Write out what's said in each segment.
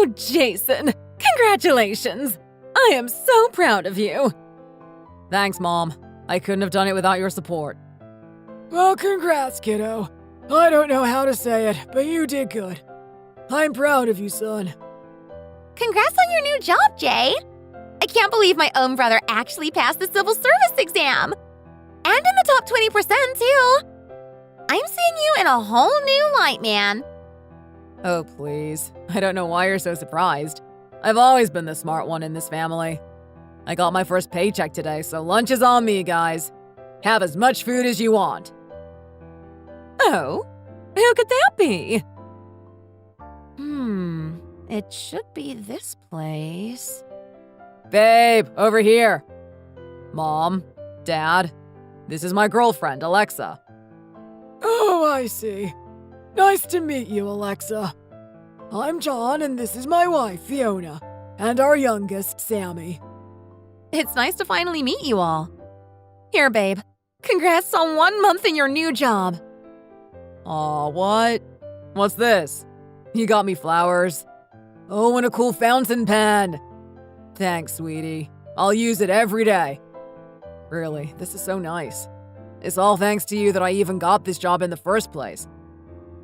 Oh, Jason! Congratulations! I am so proud of you! Thanks, Mom. I couldn't have done it without your support. Well, congrats, kiddo. I don't know how to say it, but you did good. I'm proud of you, son. Congrats on your new job, Jay! I can't believe my own brother actually passed the civil service exam! And in the top 20%, too! I'm seeing you in a whole new light, man. Oh, please. I don't know why you're so surprised. I've always been the smart one in this family. I got my first paycheck today, so lunch is on me, guys. Have as much food as you want. Oh? Who could that be? It should be this place. Babe, over here. Mom, Dad, this is my girlfriend, Alexa. Oh, I see. Nice to meet you, Alexa. I'm John, and this is my wife, Fiona, and our youngest, Sammy. It's nice to finally meet you all. Here, babe. Congrats on 1 month in your new job. Aw, what? What's this? You got me flowers. Oh, and a cool fountain pen. Thanks, sweetie. I'll use it every day. Really, this is so nice. It's all thanks to you that I even got this job in the first place.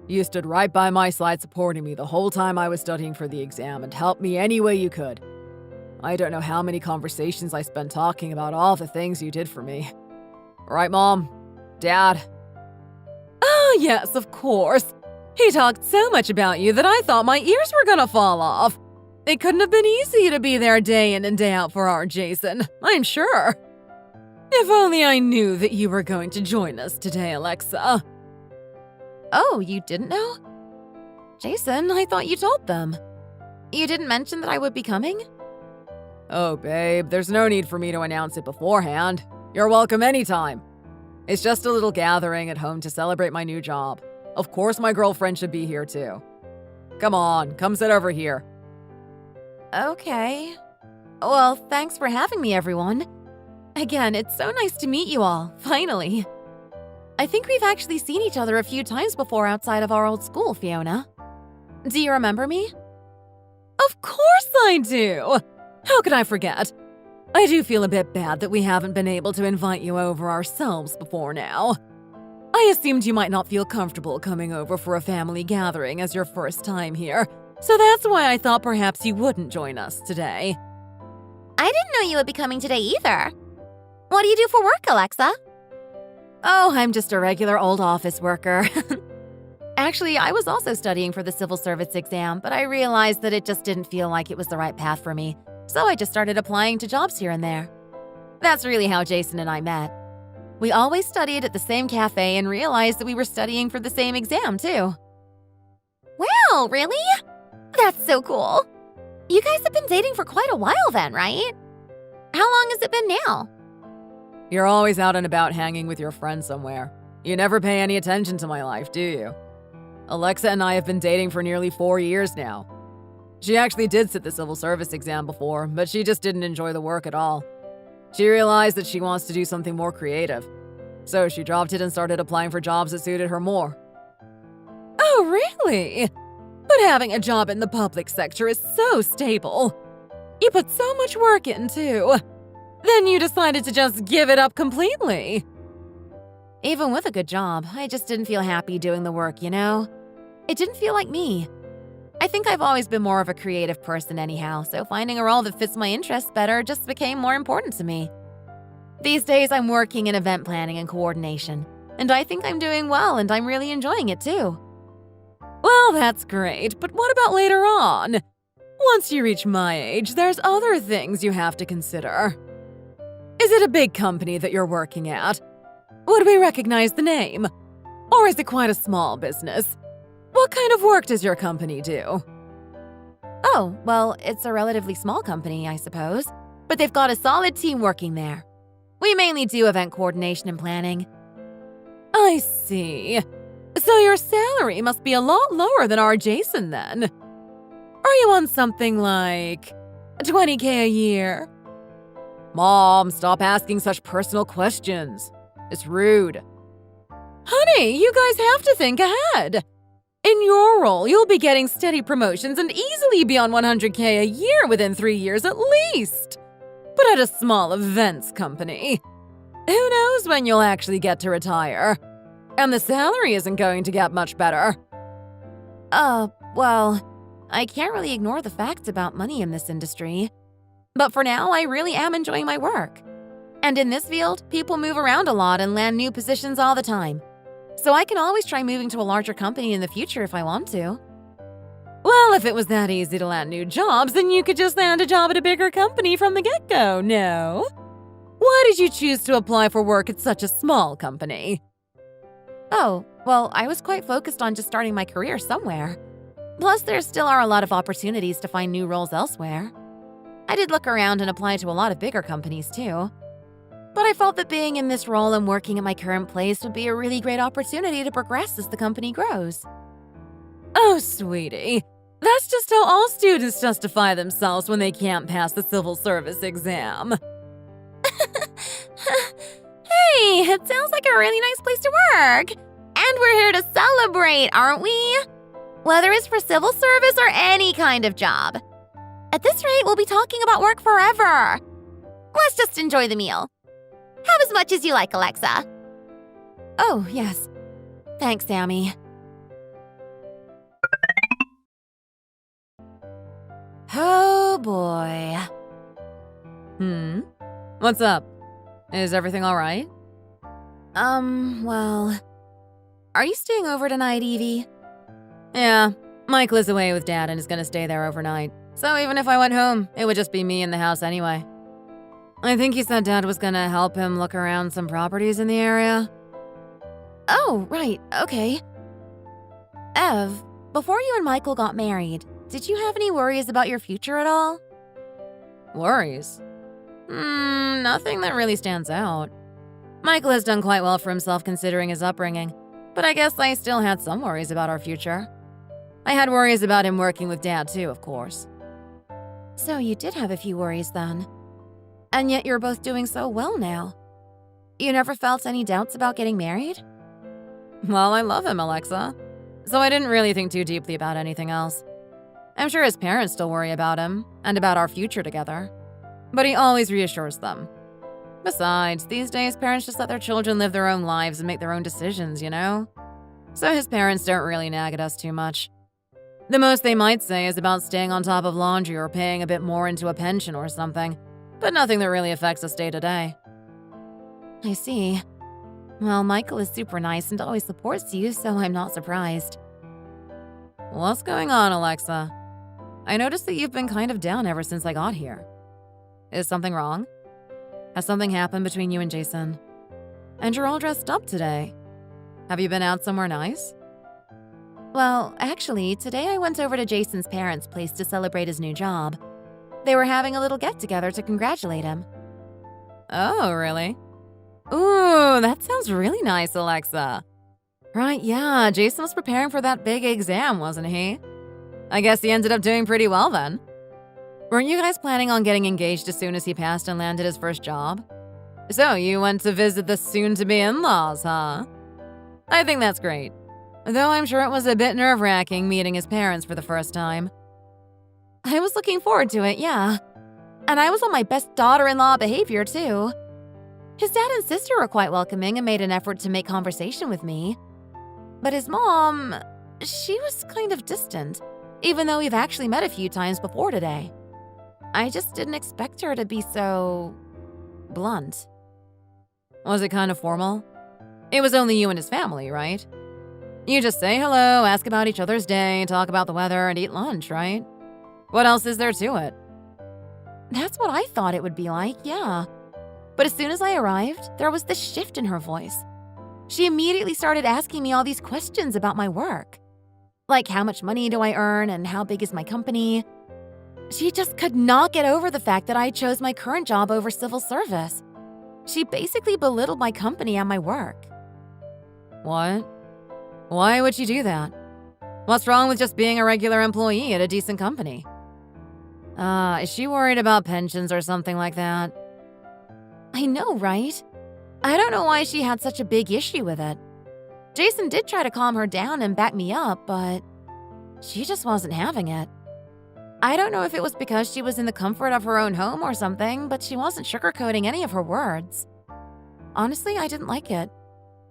You stood right by my side supporting me the whole time I was studying for the exam and helped me any way you could. I don't know how many conversations I spent talking about all the things you did for me. Right, Mom? Dad? Oh, yes, of course. He talked so much about you that I thought my ears were gonna fall off. It couldn't have been easy to be there day in and day out for our Jason, I'm sure. If only I knew that you were going to join us today, Alexa. Oh, you didn't know? Jason, I thought you told them. You didn't mention that I would be coming? Oh, babe, there's no need for me to announce it beforehand. You're welcome anytime. It's just a little gathering at home to celebrate my new job. Of course my girlfriend should be here too. Come on, come sit over here. Okay. Well, thanks for having me, everyone. Again, it's so nice to meet you all, finally. I think we've actually seen each other a few times before outside of our old school, Fiona. Do you remember me? Of course I do! How could I forget? I do feel a bit bad that we haven't been able to invite you over ourselves before now. I assumed you might not feel comfortable coming over for a family gathering as your first time here, so that's why I thought perhaps you wouldn't join us today. I didn't know you would be coming today either. What do you do for work, Alexa? Oh, I'm just a regular old office worker. Actually, I was also studying for the civil service exam, but I realized that it just didn't feel like it was the right path for me, so I just started applying to jobs here and there. That's really how Jason and I met. We always studied at the same cafe and realized that we were studying for the same exam, too. Wow, really? That's so cool. You guys have been dating for quite a while then, right? How long has it been now? You're always out and about hanging with your friends somewhere. You never pay any attention to my life, do you? Alexa and I have been dating for nearly 4 years now. She actually did sit the civil service exam before, but she just didn't enjoy the work at all. She realized that she wants to do something more creative. So she dropped it and started applying for jobs that suited her more. Oh, really? But having a job in the public sector is so stable. You put so much work in, too. Then you decided to just give it up completely. Even with a good job, I just didn't feel happy doing the work, you know? It didn't feel like me. I think I've always been more of a creative person anyhow, so finding a role that fits my interests better just became more important to me. These days, I'm working in event planning and coordination, and I think I'm doing well and I'm really enjoying it too. Well, that's great, but what about later on? Once you reach my age, there's other things you have to consider. Is it a big company that you're working at? Would we recognize the name? Or is it quite a small business? What kind of work does your company do? Oh, well, it's a relatively small company, I suppose, but they've got a solid team working there. We mainly do event coordination and planning. I see. So your salary must be a lot lower than our Jason then. Are you on something like $20K a year? Mom, stop asking such personal questions. It's rude. Honey, you guys have to think ahead. In your role, you'll be getting steady promotions and easily be on 100K a year within 3 years at least. But at a small events company, who knows when you'll actually get to retire? And the salary isn't going to get much better. Well, I can't really ignore the facts about money in this industry. But for now, I really am enjoying my work. And in this field, people move around a lot and land new positions all the time. So I can always try moving to a larger company in the future if I want to. Well, if it was that easy to land new jobs, then you could just land a job at a bigger company from the get-go, no? Why did you choose to apply for work at such a small company? Oh, well, I was quite focused on just starting my career somewhere. Plus, there still are a lot of opportunities to find new roles elsewhere. I did look around and apply to a lot of bigger companies too. But I felt that being in this role and working at my current place would be a really great opportunity to progress as the company grows. Oh, sweetie, that's just how all students justify themselves when they can't pass the civil service exam. Hey, it sounds like a really nice place to work. And we're here to celebrate, aren't we? Whether it's for civil service or any kind of job. At this rate, we'll be talking about work forever. Let's just enjoy the meal. Have as much as you like, Alexa. Oh, yes. Thanks, Sammy. Oh, boy. What's up? Is everything all right? Well... Are you staying over tonight, Evie? Yeah, Michael is away with Dad and is gonna stay there overnight. So even if I went home, it would just be me in the house anyway. I think he said Dad was gonna help him look around some properties in the area. Oh, right, okay. Ev, before you and Michael got married, did you have any worries about your future at all? Worries? Nothing that really stands out. Michael has done quite well for himself considering his upbringing, but I guess I still had some worries about our future. I had worries about him working with Dad too, of course. So you did have a few worries then. And yet you're both doing so well now. You never felt any doubts about getting married? Well, I love him, Alexa. So I didn't really think too deeply about anything else. I'm sure his parents still worry about him and about our future together. But he always reassures them. Besides, these days parents just let their children live their own lives and make their own decisions, you know? So his parents don't really nag at us too much. The most they might say is about staying on top of laundry or paying a bit more into a pension or something, but nothing that really affects us day to day. I see. Well, Michael is super nice and always supports you, so I'm not surprised. What's going on, Alexa? I noticed that you've been kind of down ever since I got here. Is something wrong? Has something happened between you and Jason? And you're all dressed up today. Have you been out somewhere nice? Well, actually, today I went over to Jason's parents' place to celebrate his new job. They were having a little get-together to congratulate him. Oh, really? Ooh, that sounds really nice, Alexa. Right, yeah, Jason was preparing for that big exam, wasn't he? I guess he ended up doing pretty well then. Weren't you guys planning on getting engaged as soon as he passed and landed his first job? So you went to visit the soon-to-be in-laws, huh? I think that's great. Though I'm sure it was a bit nerve-wracking meeting his parents for the first time. I was looking forward to it, yeah. And I was on my best daughter-in-law behavior, too. His dad and sister were quite welcoming and made an effort to make conversation with me. But his mom, she was kind of distant, even though we've actually met a few times before today. I just didn't expect her to be so... blunt. Was it kind of formal? It was only you and his family, right? You just say hello, ask about each other's day, talk about the weather, and eat lunch, right? What else is there to it? That's what I thought it would be like, yeah. But as soon as I arrived, there was this shift in her voice. She immediately started asking me all these questions about my work. Like, how much money do I earn and how big is my company? She just could not get over the fact that I chose my current job over civil service. She basically belittled my company and my work. What? Why would she do that? What's wrong with just being a regular employee at a decent company? Is she worried about pensions or something like that? I know, right? I don't know why she had such a big issue with it. Jason did try to calm her down and back me up, but She just wasn't having it. I don't know if it was because she was in the comfort of her own home or something, but she wasn't sugarcoating any of her words. Honestly, I didn't like it.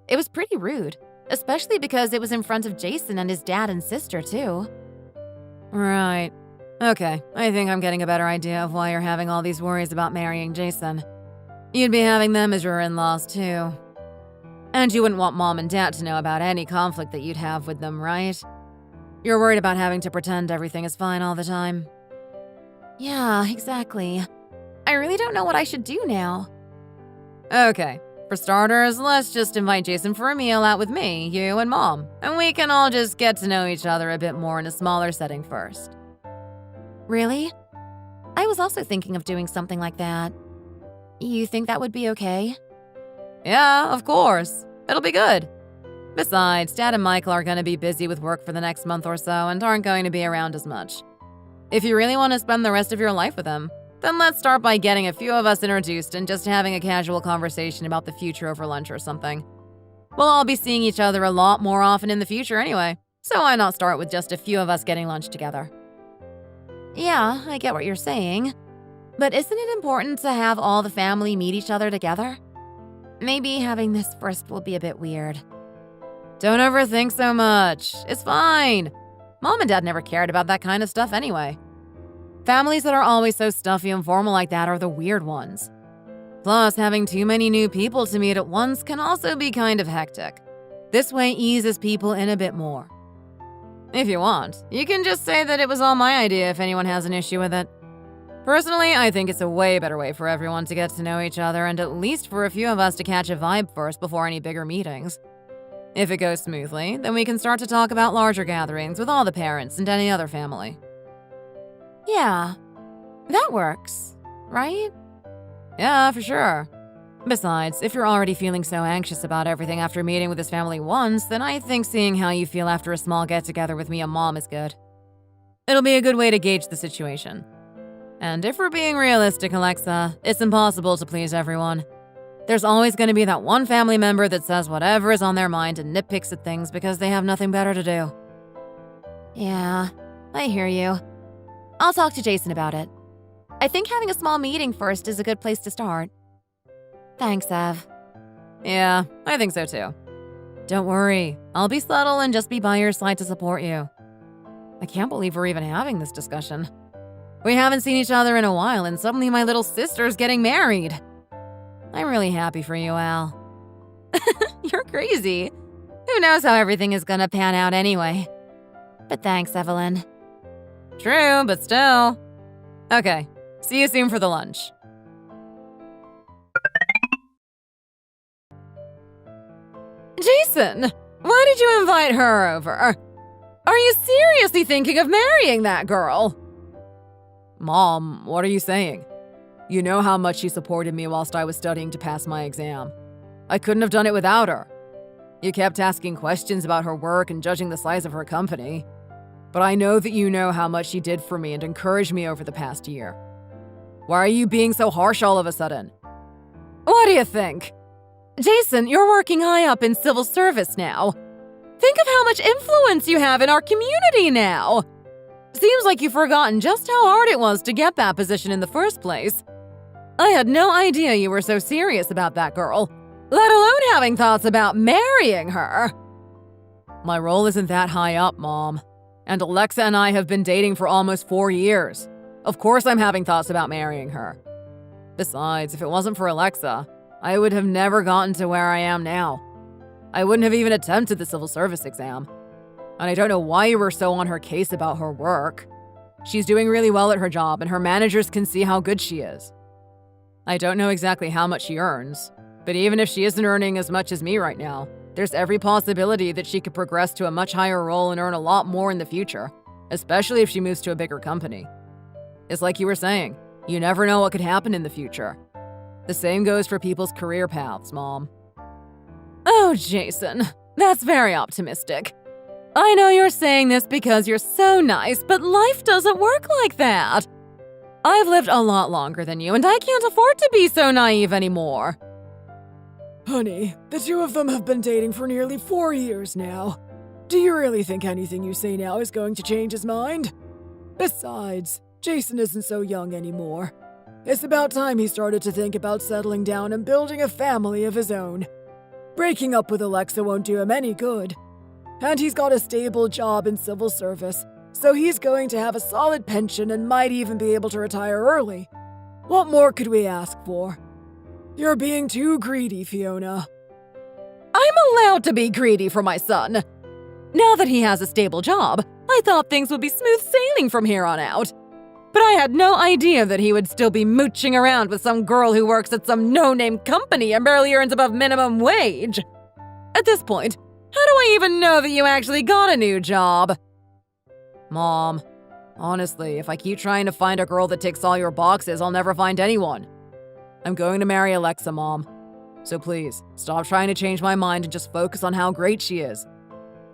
It was pretty rude, especially because it was in front of Jason and his dad and sister, too. Right. Okay, I think I'm getting a better idea of why you're having all these worries about marrying Jason. You'd be having them as your in-laws, too. And you wouldn't want Mom and Dad to know about any conflict that you'd have with them, right? You're worried about having to pretend everything is fine all the time. Yeah, exactly. I really don't know what I should do now. Okay, for starters, let's just invite Jason for a meal out with me, you, and Mom, and we can all just get to know each other a bit more in a smaller setting first. Really? I was also thinking of doing something like that. You think that would be okay? Yeah, of course. It'll be good. Besides, Dad and Michael are going to be busy with work for the next month or so and aren't going to be around as much. If you really want to spend the rest of your life with them, then let's start by getting a few of us introduced and just having a casual conversation about the future over lunch or something. We'll all be seeing each other a lot more often in the future anyway, so why not start with just a few of us getting lunch together? Yeah, I get what you're saying. But isn't it important to have all the family meet each other together? Maybe having this first will be a bit weird. Don't overthink so much. It's fine. Mom and Dad never cared about that kind of stuff anyway. Families that are always so stuffy and formal like that are the weird ones. Plus, having too many new people to meet at once can also be kind of hectic. This way eases people in a bit more. If you want, you can just say that it was all my idea if anyone has an issue with it. Personally, I think it's a way better way for everyone to get to know each other and at least for a few of us to catch a vibe first before any bigger meetings. If it goes smoothly, then we can start to talk about larger gatherings with all the parents and any other family. Yeah, that works, right? Yeah, for sure. Besides, if you're already feeling so anxious about everything after meeting with his family once, then I think seeing how you feel after a small get-together with me and Mom is good. It'll be a good way to gauge the situation. And if we're being realistic, Alexa, it's impossible to please everyone. There's always going to be that one family member that says whatever is on their mind and nitpicks at things because they have nothing better to do. Yeah, I hear you. I'll talk to Jason about it. I think having a small meeting first is a good place to start. Thanks, Ev. Yeah, I think so too. Don't worry, I'll be subtle and just be by your side to support you. I can't believe we're even having this discussion. We haven't seen each other in a while and suddenly my little sister's getting married. I'm really happy for you, Al. You're crazy. Who knows how everything is gonna pan out anyway. But thanks, Evelyn. True, but still. Okay, see you soon for the lunch. Jason, why did you invite her over? Are you seriously thinking of marrying that girl? Mom, what are you saying? You know how much she supported me whilst I was studying to pass my exam. I couldn't have done it without her. You kept asking questions about her work and judging the size of her company. But I know that you know how much she did for me and encouraged me over the past year. Why are you being so harsh all of a sudden? What do you think? Jason, you're working high up in civil service now. Think of how much influence you have in our community now. Seems like you've forgotten just how hard it was to get that position in the first place. I had no idea you were so serious about that girl, let alone having thoughts about marrying her. My role isn't that high up, Mom. And Alexa and I have been dating for almost 4 years. Of course I'm having thoughts about marrying her. Besides, if it wasn't for Alexa, I would have never gotten to where I am now. I wouldn't have even attempted the civil service exam. And I don't know why you were so on her case about her work. She's doing really well at her job, and her managers can see how good she is. I don't know exactly how much she earns, but even if she isn't earning as much as me right now, there's every possibility that she could progress to a much higher role and earn a lot more in the future, especially if she moves to a bigger company. It's like you were saying, you never know what could happen in the future. The same goes for people's career paths, Mom. Oh, Jason, that's very optimistic. I know you're saying this because you're so nice, but life doesn't work like that. I've lived a lot longer than you, and I can't afford to be so naive anymore. Honey, the two of them have been dating for nearly 4 years now. Do you really think anything you say now is going to change his mind? Besides, Jason isn't so young anymore. It's about time he started to think about settling down and building a family of his own. Breaking up with Alexa won't do him any good. And he's got a stable job in civil service, so he's going to have a solid pension and might even be able to retire early. What more could we ask for? You're being too greedy, Fiona. I'm allowed to be greedy for my son. Now that he has a stable job, I thought things would be smooth sailing from here on out. But I had no idea that he would still be mooching around with some girl who works at some no-name company and barely earns above minimum wage. At this point, how do I even know that you actually got a new job? Mom, honestly, if I keep trying to find a girl that ticks all your boxes, I'll never find anyone. I'm going to marry Alexa, Mom. So please, stop trying to change my mind and just focus on how great she is.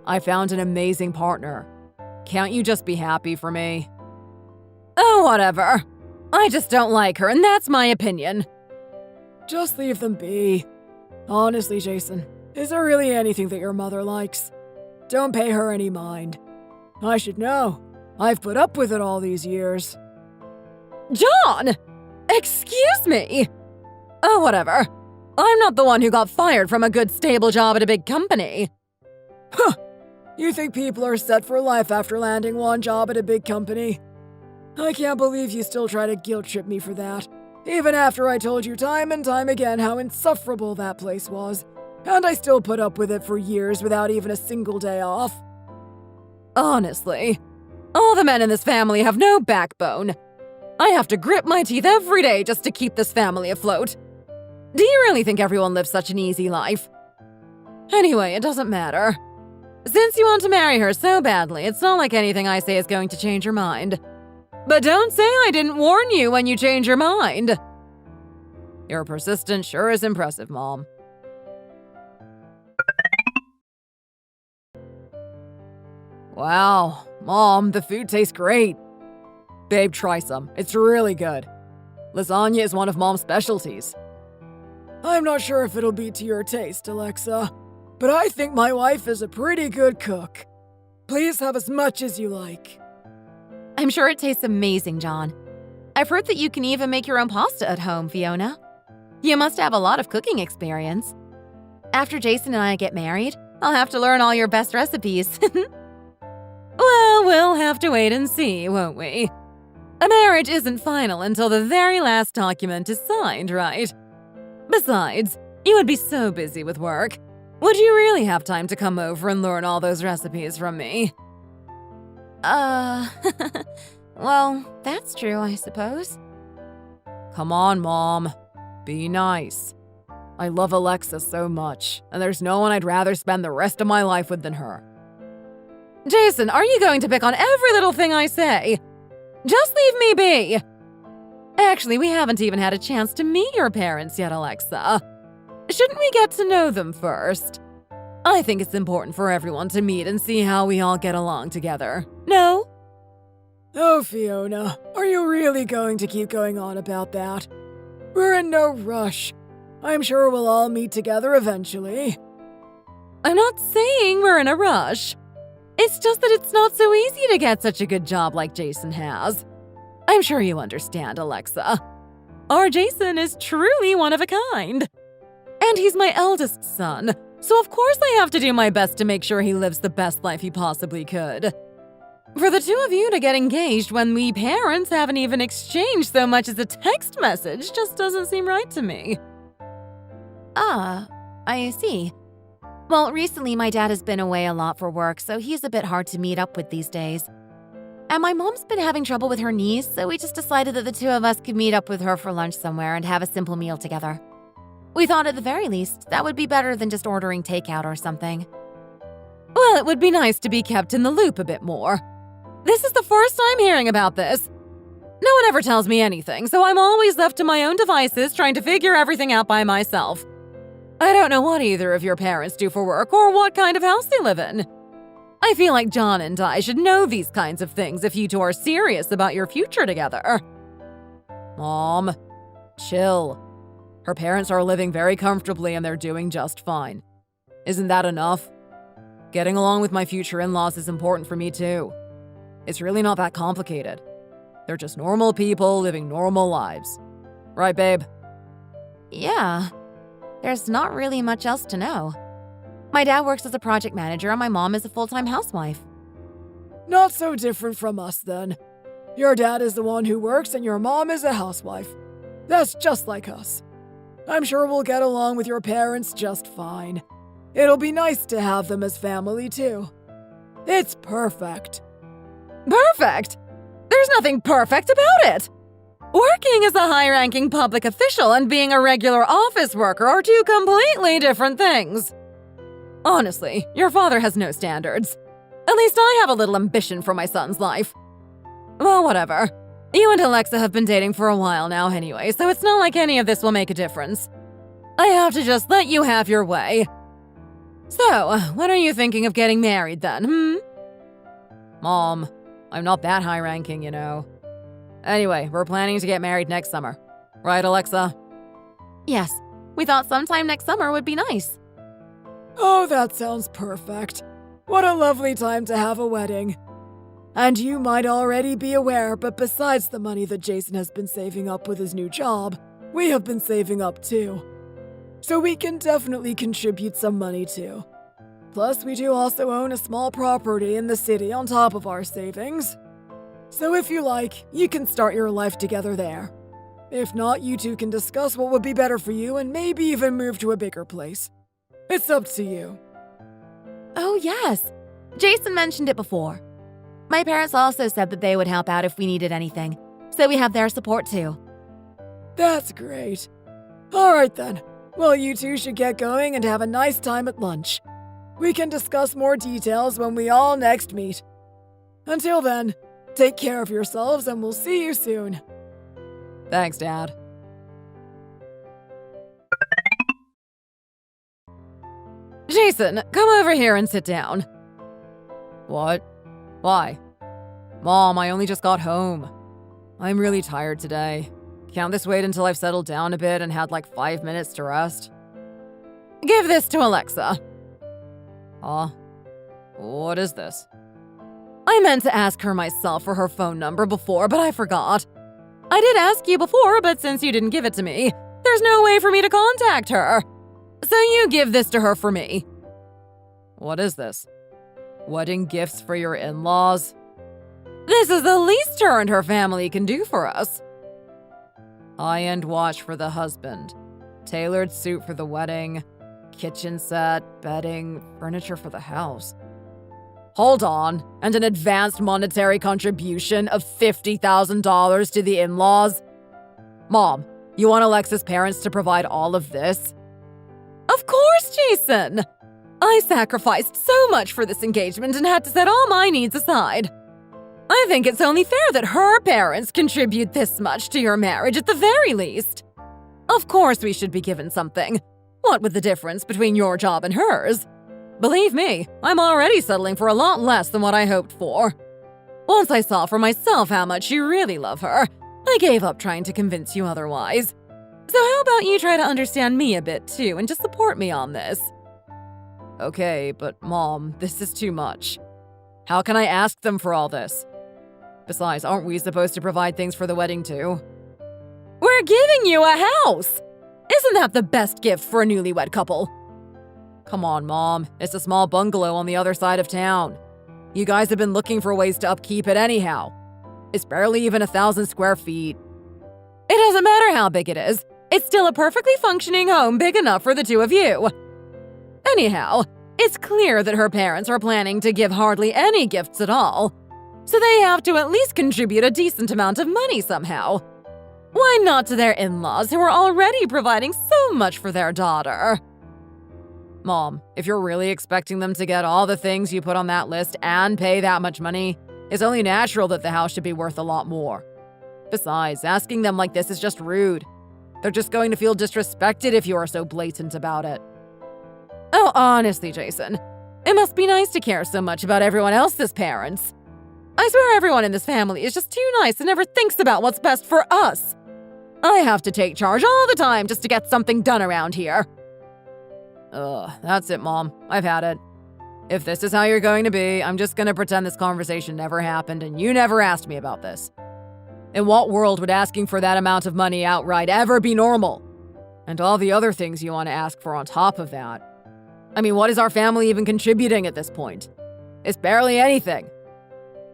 I found an amazing partner. Can't you just be happy for me? Oh, whatever. I just don't like her, and that's my opinion. Just leave them be. Honestly, Jason, is there really anything that your mother likes? Don't pay her any mind. I should know. I've put up with it all these years. John! Excuse me! Oh, whatever. I'm not the one who got fired from a good stable job at a big company. Huh! You think people are set for life after landing one job at a big company? I can't believe you still try to guilt-trip me for that, even after I told you time and time again how insufferable that place was, and I still put up with it for years without even a single day off. Honestly, all the men in this family have no backbone. I have to grit my teeth every day just to keep this family afloat. Do you really think everyone lives such an easy life? Anyway, it doesn't matter. Since you want to marry her so badly, it's not like anything I say is going to change your mind. But don't say I didn't warn you when you change your mind. Your persistence sure is impressive, Mom. Wow, Mom, the food tastes great. Babe, try some. It's really good. Lasagna is one of Mom's specialties. I'm not sure if it'll be to your taste, Alexa, but I think my wife is a pretty good cook. Please have as much as you like. I'm sure it tastes amazing, John. I've heard that you can even make your own pasta at home, Fiona. You must have a lot of cooking experience. After Jason and I get married, I'll have to learn all your best recipes. Well, we'll have to wait and see, won't we? A marriage isn't final until the very last document is signed, right? Besides, you would be so busy with work. Would you really have time to come over and learn all those recipes from me? Well, that's true, I suppose. Come on, Mom. Be nice. I love Alexa so much, and there's no one I'd rather spend the rest of my life with than her. Jason, are you going to pick on every little thing I say? Just leave me be. Actually, we haven't even had a chance to meet your parents yet, Alexa. Shouldn't we get to know them first? I think it's important for everyone to meet and see how we all get along together. No? Oh, Fiona, are you really going to keep going on about that? We're in no rush. I'm sure we'll all meet together eventually. I'm not saying we're in a rush. It's just that it's not so easy to get such a good job like Jason has. I'm sure you understand, Alexa. Our Jason is truly one of a kind. And he's my eldest son, so of course I have to do my best to make sure he lives the best life he possibly could. For the two of you to get engaged when we parents haven't even exchanged so much as a text message just doesn't seem right to me. Ah, I see. Well, recently my dad has been away a lot for work, so he's a bit hard to meet up with these days. And my mom's been having trouble with her knees, so we just decided that the two of us could meet up with her for lunch somewhere and have a simple meal together. We thought at the very least that would be better than just ordering takeout or something. Well, it would be nice to be kept in the loop a bit more. This is the first time hearing about this. No one ever tells me anything, so I'm always left to my own devices trying to figure everything out by myself. I don't know what either of your parents do for work or what kind of house they live in. I feel like John and I should know these kinds of things if you two are serious about your future together. Mom, chill. Her parents are living very comfortably and they're doing just fine. Isn't that enough? Getting along with my future in-laws is important for me too. It's really not that complicated. They're just normal people living normal lives. Right, babe? Yeah, there's not really much else to know. My dad works as a project manager and my mom is a full-time housewife. Not so different from us then. Your dad is the one who works and your mom is a housewife. That's just like us. I'm sure we'll get along with your parents just fine. It'll be nice to have them as family too. It's perfect. Perfect? There's nothing perfect about it! Working as a high-ranking public official and being a regular office worker are two completely different things. Honestly, your father has no standards. At least I have a little ambition for my son's life. Well, whatever. You and Alexa have been dating for a while now anyway, so it's not like any of this will make a difference. I have to just let you have your way. So, when are you thinking of getting married then, Mom, I'm not that high-ranking, you know. Anyway, we're planning to get married next summer. Right, Alexa? Yes, we thought sometime next summer would be nice. Oh, that sounds perfect. What a lovely time to have a wedding. And you might already be aware, but besides the money that Jason has been saving up with his new job, we have been saving up too. So we can definitely contribute some money too. Plus, we do also own a small property in the city on top of our savings. So if you like, you can start your life together there. If not, you two can discuss what would be better for you and maybe even move to a bigger place. It's up to you. Oh, yes. Jason mentioned it before. My parents also said that they would help out if we needed anything, so we have their support too. That's great. All right then. Well, you two should get going and have a nice time at lunch. We can discuss more details when we all next meet. Until then, take care of yourselves and we'll see you soon. Thanks, Dad. Jason, come over here and sit down. What? Why? Mom, I only just got home. I'm really tired today. Can't this wait until I've settled down a bit and had like 5 minutes to rest? Give this to Alexa. Huh? What is this? I meant to ask her myself for her phone number before, but I forgot. I did ask you before, but since you didn't give it to me, there's no way for me to contact her. So you give this to her for me. What is this? Wedding gifts for your in-laws? This is the least her and her family can do for us. High-end watch for the husband. Tailored suit for the wedding. Kitchen set, bedding, furniture for the house. Hold on, and an advanced monetary contribution of $50,000 to the in-laws? Mom, you want Alexa's parents to provide all of this? Of course, Jason! I sacrificed so much for this engagement and had to set all my needs aside. I think it's only fair that her parents contribute this much to your marriage at the very least. Of course we should be given something. What with the difference between your job and hers? Believe me, I'm already settling for a lot less than what I hoped for. Once I saw for myself how much you really love her, I gave up trying to convince you otherwise. So how about you try to understand me a bit too and just support me on this? Okay, but Mom, this is too much. How can I ask them for all this? Besides, aren't we supposed to provide things for the wedding too? We're giving you a house! Isn't that the best gift for a newlywed couple? Come on, Mom. It's a small bungalow on the other side of town. You guys have been looking for ways to upkeep it anyhow. It's barely even 1,000 square feet. It doesn't matter how big it is. It's still a perfectly functioning home big enough for the two of you. Anyhow, it's clear that her parents are planning to give hardly any gifts at all. So they have to at least contribute a decent amount of money somehow. Why not to their in-laws who are already providing so much for their daughter? Mom, if you're really expecting them to get all the things you put on that list and pay that much money, it's only natural that the house should be worth a lot more. Besides, asking them like this is just rude. They're just going to feel disrespected if you are so blatant about it. Oh, honestly, Jason, it must be nice to care so much about everyone else's parents. I swear everyone in this family is just too nice and never thinks about what's best for us. I have to take charge all the time just to get something done around here. That's it, Mom. I've had it. If this is how you're going to be, I'm just gonna pretend this conversation never happened and you never asked me about this. In what world would asking for that amount of money outright ever be normal? And all the other things you want to ask for on top of that. I mean, what is our family even contributing at this point? It's barely anything.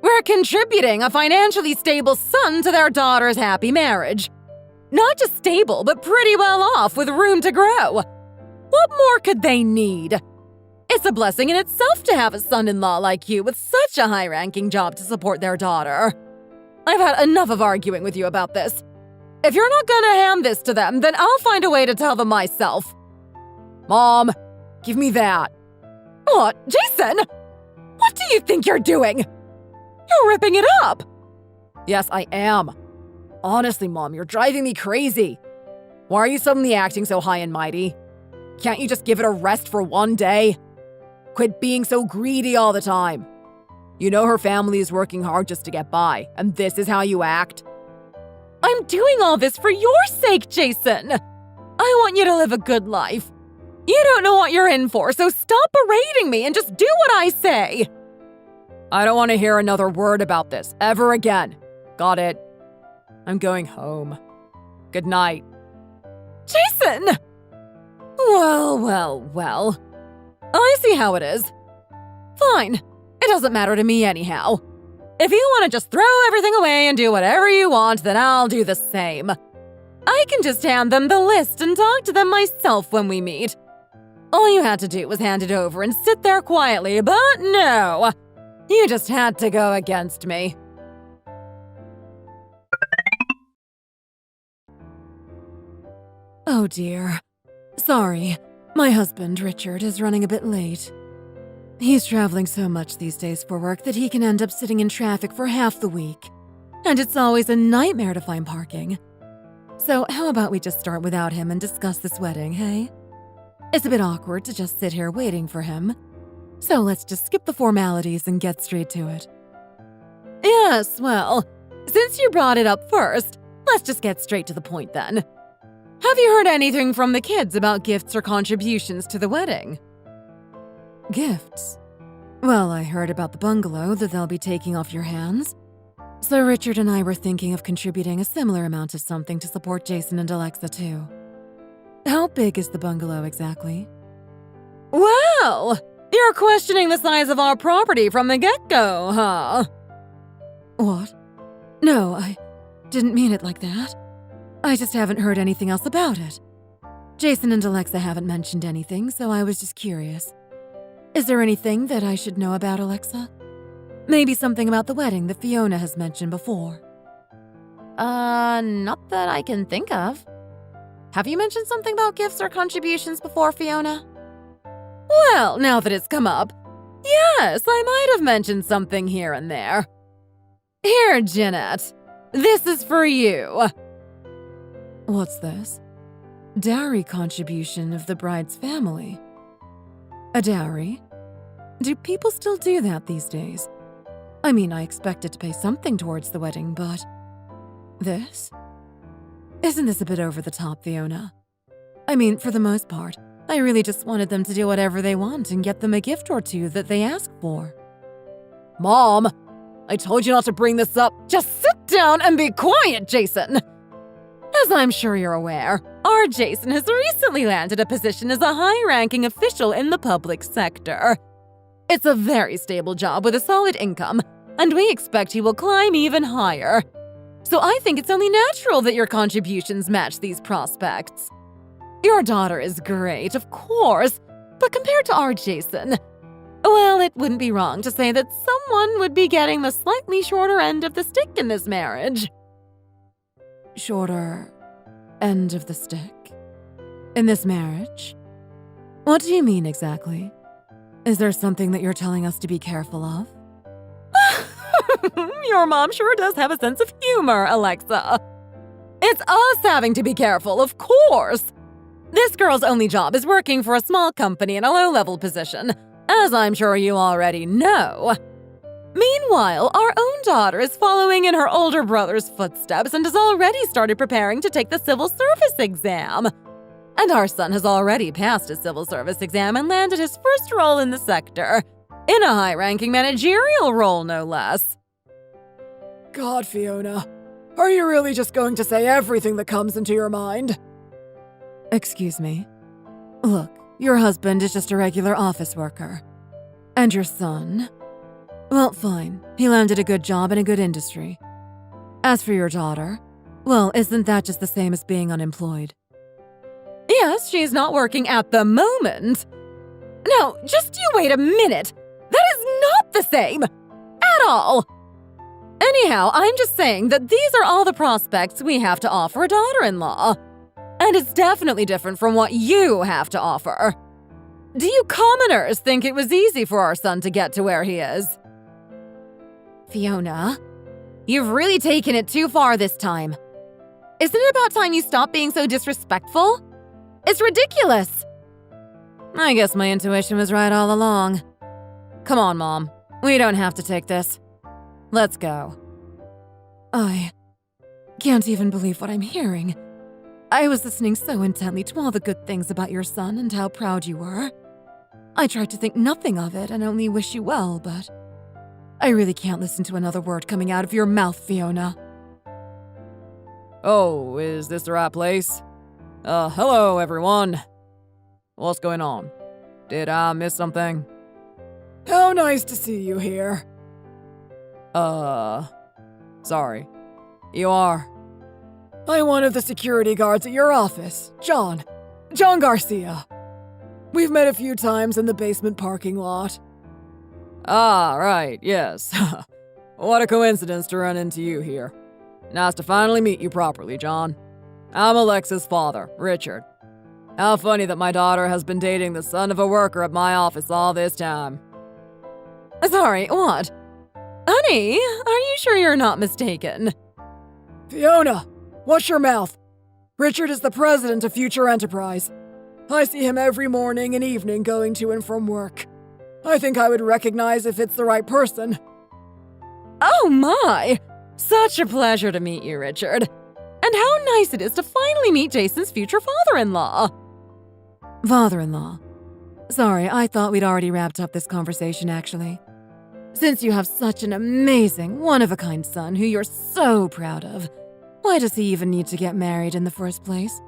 We're contributing a financially stable son to their daughter's happy marriage. Not just stable, but pretty well off with room to grow. What more could they need? It's a blessing in itself to have a son-in-law like you with such a high-ranking job to support their daughter. I've had enough of arguing with you about this. If you're not gonna hand this to them, then I'll find a way to tell them myself. Mom, give me that. What, Jason? What do you think you're doing? You're ripping it up. Yes, I am. Honestly, Mom, you're driving me crazy. Why are you suddenly acting so high and mighty? Can't you just give it a rest for one day? Quit being so greedy all the time. You know her family is working hard just to get by, and this is how you act? I'm doing all this for your sake, Jason. I want you to live a good life. You don't know what you're in for, so stop berating me and just do what I say. I don't want to hear another word about this ever again. Got it? I'm going home. Good night. Jason! Well. I see how it is. Fine. It doesn't matter to me anyhow. If you want to just throw everything away and do whatever you want, then I'll do the same. I can just hand them the list and talk to them myself when we meet. All you had to do was hand it over and sit there quietly, but no. You just had to go against me. Oh dear. Sorry, my husband, Richard, is running a bit late. He's traveling so much these days for work that he can end up sitting in traffic for half the week. And it's always a nightmare to find parking. So how about we just start without him and discuss this wedding, hey? It's a bit awkward to just sit here waiting for him. So let's just skip the formalities and get straight to it. Yes, well, since you brought it up first, let's just get straight to the point then. Have you heard anything from the kids about gifts or contributions to the wedding? Gifts? Well, I heard about the bungalow that they'll be taking off your hands. So Richard and I were thinking of contributing a similar amount of something to support Jason and Alexa too. How big is the bungalow exactly? Well, you're questioning the size of our property from the get-go, huh? What? No, I didn't mean it like that. I just haven't heard anything else about it. Jason and Alexa haven't mentioned anything, so I was just curious. Is there anything that I should know about Alexa? Maybe something about the wedding that Fiona has mentioned before. Not that I can think of. Have you mentioned something about gifts or contributions before, Fiona? Well, now that it's come up, yes, I might have mentioned something here and there. Here, Jeanette, this is for you. What's this? Dowry contribution of the bride's family. A dowry? Do people still do that these days? I mean, I expected to pay something towards the wedding, but… this? Isn't this a bit over the top, Fiona? I mean, for the most part, I really just wanted them to do whatever they want and get them a gift or two that they ask for. Mom, I told you not to bring this up. Just sit down and be quiet, Jason. As I'm sure you're aware, our Jason has recently landed a position as a high-ranking official in the public sector. It's a very stable job with a solid income, and we expect he will climb even higher. So I think it's only natural that your contributions match these prospects. Your daughter is great, of course, but compared to our Jason, well, it wouldn't be wrong to say that someone would be getting the slightly shorter end of the stick in this marriage. Shorter end of the stick? In this marriage? What do you mean exactly? Is there something that you're telling us to be careful of? Your mom sure does have a sense of humor, Alexa. It's us having to be careful, of course. This girl's only job is working for a small company in a low-level position, as I'm sure you already know. Meanwhile, our own daughter is following in her older brother's footsteps and has already started preparing to take the civil service exam. And our son has already passed his civil service exam and landed his first role in the sector. In a high-ranking managerial role, no less. God, Fiona, are you really just going to say everything that comes into your mind? Excuse me. Look, your husband is just a regular office worker. And your son? Well, fine. He landed a good job in a good industry. As for your daughter, well, isn't that just the same as being unemployed? Yes, she's not working at the moment. No, just you wait a minute. That is not the same. At all. Anyhow, I'm just saying that these are all the prospects we have to offer a daughter-in-law. And it's definitely different from what you have to offer. Do you commoners think it was easy for our son to get to where he is? Fiona, you've really taken it too far this time. Isn't it about time you stop being so disrespectful? It's ridiculous. I guess my intuition was right all along. Come on, Mom. We don't have to take this. Let's go. I can't even believe what I'm hearing. I was listening so intently to all the good things about your son and how proud you were. I tried to think nothing of it and only wish you well, but I really can't listen to another word coming out of your mouth, Fiona. Oh, is this the right place? Hello, everyone. What's going on? Did I miss something? How nice to see you here. Sorry. You are? I'm one of the security guards at your office, John Garcia. We've met a few times in the basement parking lot. Ah, right, yes. What a coincidence to run into you here. Nice to finally meet you properly, John. I'm Alexa's father, Richard. How funny that my daughter has been dating the son of a worker at my office all this time. Sorry, what? Honey, are you sure you're not mistaken? Fiona, watch your mouth. Richard is the president of Future Enterprise. I see him every morning and evening going to and from work. I think I would recognize if it's the right person. Oh my! Such a pleasure to meet you, Richard. And how nice it is to finally meet Jason's future father-in-law. Father-in-law. Sorry, I thought we'd already wrapped up this conversation, actually. Since you have such an amazing, one-of-a-kind son who you're so proud of, why does he even need to get married in the first place?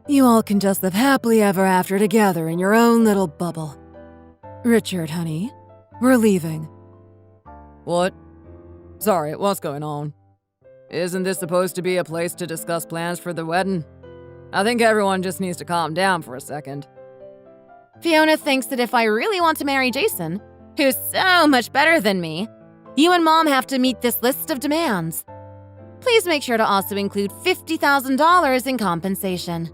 You all can just live happily ever after together in your own little bubble. Richard, honey, we're leaving. What? Sorry, what's going on? Isn't this supposed to be a place to discuss plans for the wedding? I think everyone just needs to calm down for a second. Fiona thinks that if I really want to marry Jason, who's so much better than me, you and Mom have to meet this list of demands. Please make sure to also include $50,000 in compensation.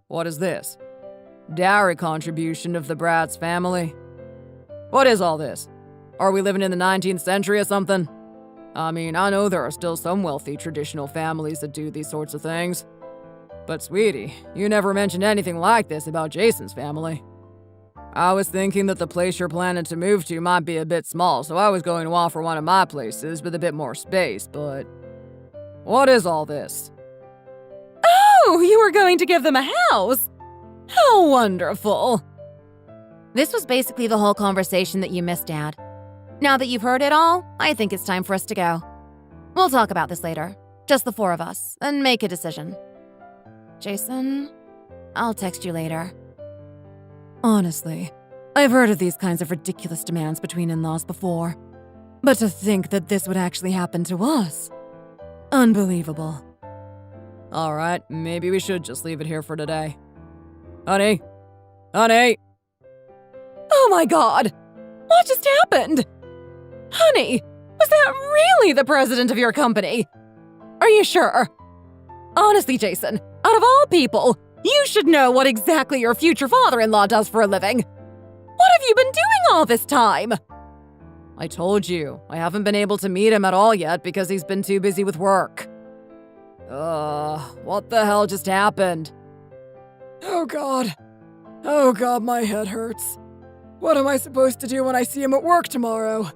What is this? Dowry contribution of the Brad's family? What is all this? Are we living in the 19th century or something? I mean, I know there are still some wealthy traditional families that do these sorts of things. But sweetie, you never mentioned anything like this about Jason's family. I was thinking that the place you're planning to move to might be a bit small, so I was going to offer one of my places with a bit more space, but... What is all this? Oh, you were going to give them a house? How wonderful. This was basically the whole conversation that you missed, Dad. Now that you've heard it all, I think it's time for us to go. We'll talk about this later, just the four of us, and make a decision. Jason, I'll text you later. Honestly, I've heard of these kinds of ridiculous demands between in-laws before. But to think that this would actually happen to us. Unbelievable. Alright, maybe we should just leave it here for today. Honey? Honey? Oh my god! What just happened? Honey, was that really the president of your company? Are you sure? Honestly, Jason, out of all people, you should know what exactly your future father-in-law does for a living. What have you been doing all this time? I told you, I haven't been able to meet him at all yet because he's been too busy with work. What the hell just happened? Oh god, my head hurts. What am I supposed to do when I see him at work tomorrow?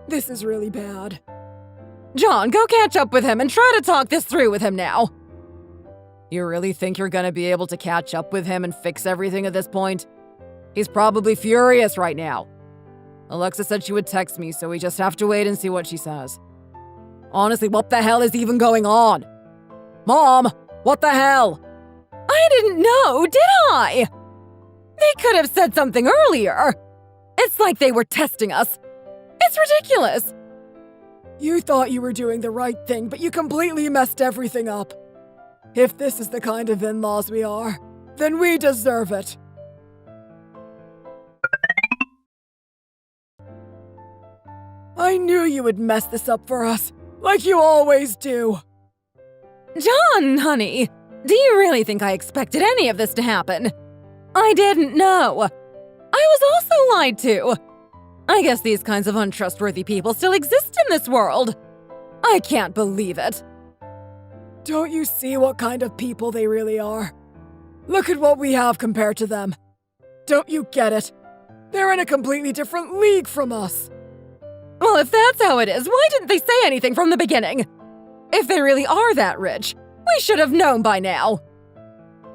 This is really bad. John, go catch up with him and try to talk this through with him now. You really think you're gonna be able to catch up with him and fix everything at this point? He's probably furious right now. Alexa said she would text me, so we just have to wait and see what she says. Honestly, what the hell is even going on? Mom, what the hell? I didn't know, did I? They could have said something earlier. It's like they were testing us. It's ridiculous. You thought you were doing the right thing, but you completely messed everything up. If this is the kind of in-laws we are, then we deserve it. I knew you would mess this up for us, like you always do. John, honey, do you really think I expected any of this to happen? I didn't know. I was also lied to. I guess these kinds of untrustworthy people still exist in this world. I can't believe it. Don't you see what kind of people they really are? Look at what we have compared to them. Don't you get it? They're in a completely different league from us. Well, if that's how it is, why didn't they say anything from the beginning? If they really are that rich, we should have known by now.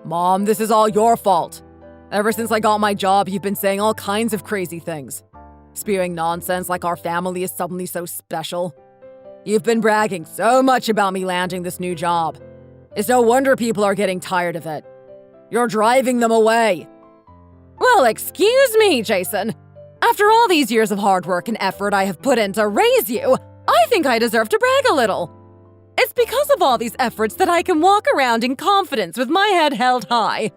Mom, this is all your fault. Ever since I got my job, you've been saying all kinds of crazy things. Spewing nonsense like our family is suddenly so special. You've been bragging so much about me landing this new job. It's no wonder people are getting tired of it. You're driving them away. Well, excuse me, Jason. After all these years of hard work and effort I have put in to raise you, I think I deserve to brag a little. It's because of all these efforts that I can walk around in confidence with my head held high.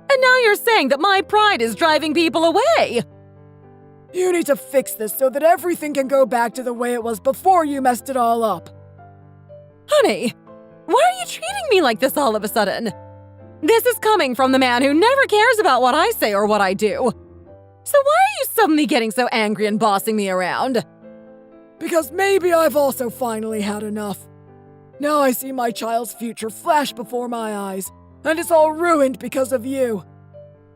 And now you're saying that my pride is driving people away. You need to fix this so that everything can go back to the way it was before you messed it all up. Honey, why are you treating me like this all of a sudden? This is coming from the man who never cares about what I say or what I do. So why are you suddenly getting so angry and bossing me around? Because maybe I've also finally had enough. Now I see my child's future flash before my eyes, and it's all ruined because of you.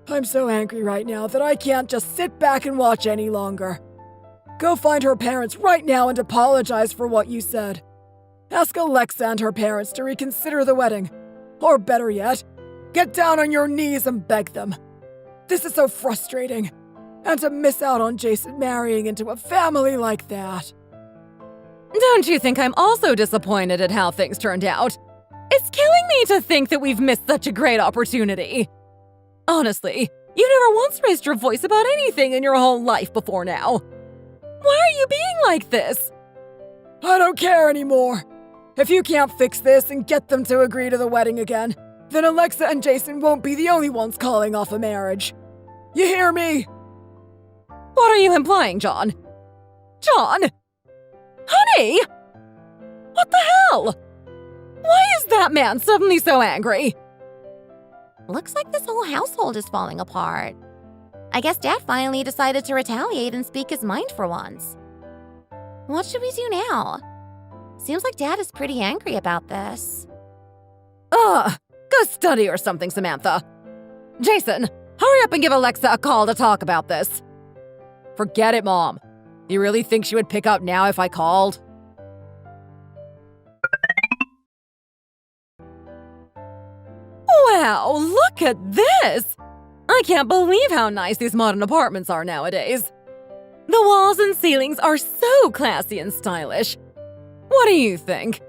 I'm so angry right now that I can't just sit back and watch any longer. Go find her parents right now and apologize for what you said. Ask Alexa and her parents to reconsider the wedding. Or better yet, get down on your knees and beg them. This is so frustrating. And to miss out on Jason marrying into a family like that. Don't you think I'm also disappointed at how things turned out? It's killing me to think that we've missed such a great opportunity. Honestly, you never once raised your voice about anything in your whole life before now. Why are you being like this? I don't care anymore. If you can't fix this and get them to agree to the wedding again, then Alexa and Jason won't be the only ones calling off a marriage. You hear me? What are you implying, John? John? Honey! What the hell? Why is that man suddenly so angry? Looks like this whole household is falling apart. I guess Dad finally decided to retaliate and speak his mind for once. What should we do now? Seems like Dad is pretty angry about this. Ugh! Go study or something, Samantha. Jason, hurry up and give Alexa a call to talk about this. Forget it, Mom. You really think she would pick up now if I called? Wow, look at this! I can't believe how nice these modern apartments are nowadays. The walls and ceilings are so classy and stylish. What do you think?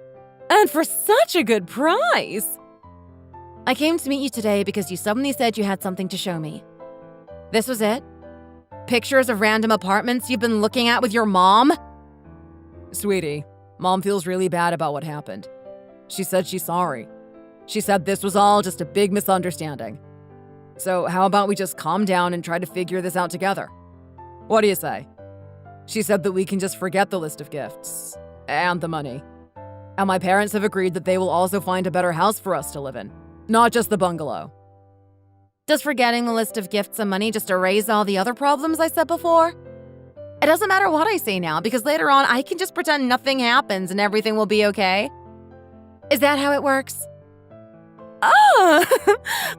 And for such a good price! I came to meet you today because you suddenly said you had something to show me. This was it? Pictures of random apartments you've been looking at with your mom? Sweetie, Mom feels really bad about what happened. She said she's sorry. She said this was all just a big misunderstanding. So how about we just calm down and try to figure this out together? What do you say? She said that we can just forget the list of gifts and the money. And my parents have agreed that they will also find a better house for us to live in, not just the bungalow. Does forgetting the list of gifts and money just erase all the other problems I said before? It doesn't matter what I say now, because later on I can just pretend nothing happens and everything will be okay. Is that how it works? Ah!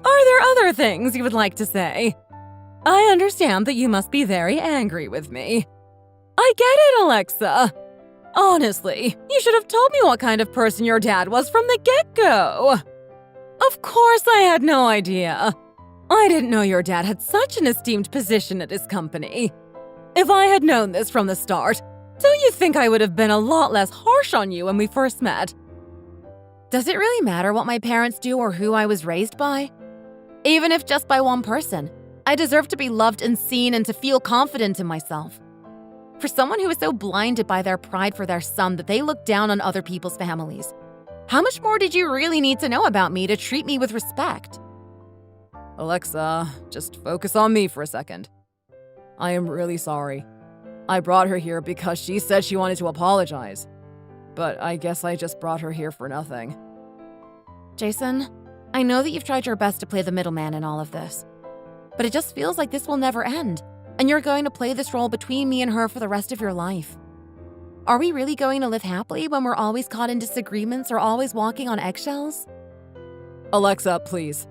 Are there other things you would like to say? I understand that you must be very angry with me. I get it, Alexa. Honestly, you should have told me what kind of person your dad was from the get-go. Of course I had no idea. I didn't know your dad had such an esteemed position at his company. If I had known this from the start, don't you think I would have been a lot less harsh on you when we first met? Does it really matter what my parents do or who I was raised by? Even if just by one person, I deserve to be loved and seen and to feel confident in myself. For someone who is so blinded by their pride for their son that they look down on other people's families, how much more did you really need to know about me to treat me with respect? Alexa, just focus on me for a second. I am really sorry. I brought her here because she said she wanted to apologize. But I guess I just brought her here for nothing. Jason, I know that you've tried your best to play the middleman in all of this, but it just feels like this will never end, and you're going to play this role between me and her for the rest of your life. Are we really going to live happily when we're always caught in disagreements or always walking on eggshells? Alexa, please.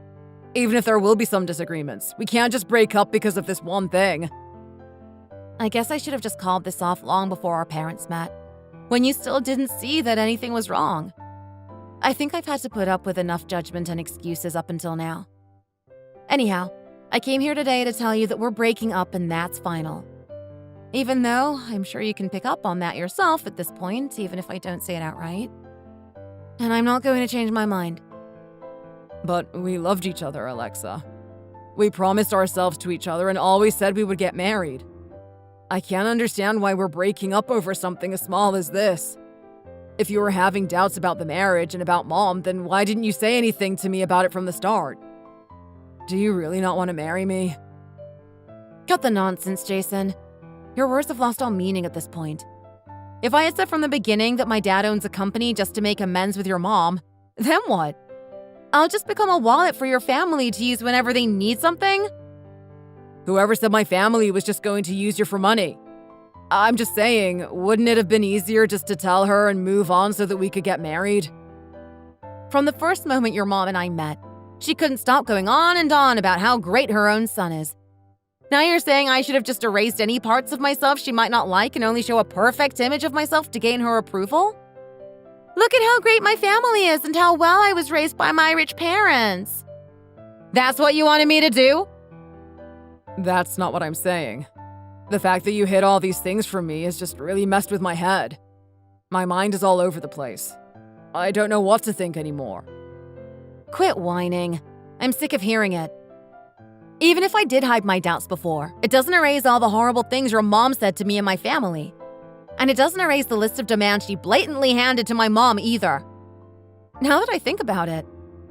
Even if there will be some disagreements, we can't just break up because of this one thing. I guess I should have just called this off long before our parents met, when you still didn't see that anything was wrong. I think I've had to put up with enough judgment and excuses up until now. Anyhow, I came here today to tell you that we're breaking up and that's final. Even though I'm sure you can pick up on that yourself at this point, even if I don't say it outright. And I'm not going to change my mind. But we loved each other, Alexa. We promised ourselves to each other and always said we would get married. I can't understand why we're breaking up over something as small as this. If you were having doubts about the marriage and about Mom, then why didn't you say anything to me about it from the start? Do you really not want to marry me? Cut the nonsense, Jason. Your words have lost all meaning at this point. If I had said from the beginning that my dad owns a company just to make amends with your mom, then what? I'll just become a wallet for your family to use whenever they need something? Whoever said my family was just going to use you for money? I'm just saying, wouldn't it have been easier just to tell her and move on so that we could get married? From the first moment your mom and I met, she couldn't stop going on and on about how great her own son is. Now you're saying I should have just erased any parts of myself she might not like and only show a perfect image of myself to gain her approval? Look at how great my family is and how well I was raised by my rich parents. That's what you wanted me to do? That's not what I'm saying. The fact that you hid all these things from me has just really messed with my head. My mind is all over the place. I don't know what to think anymore. Quit whining. I'm sick of hearing it. Even if I did hide my doubts before, it doesn't erase all the horrible things your mom said to me and my family. And it doesn't erase the list of demands she blatantly handed to my mom either. Now that I think about it,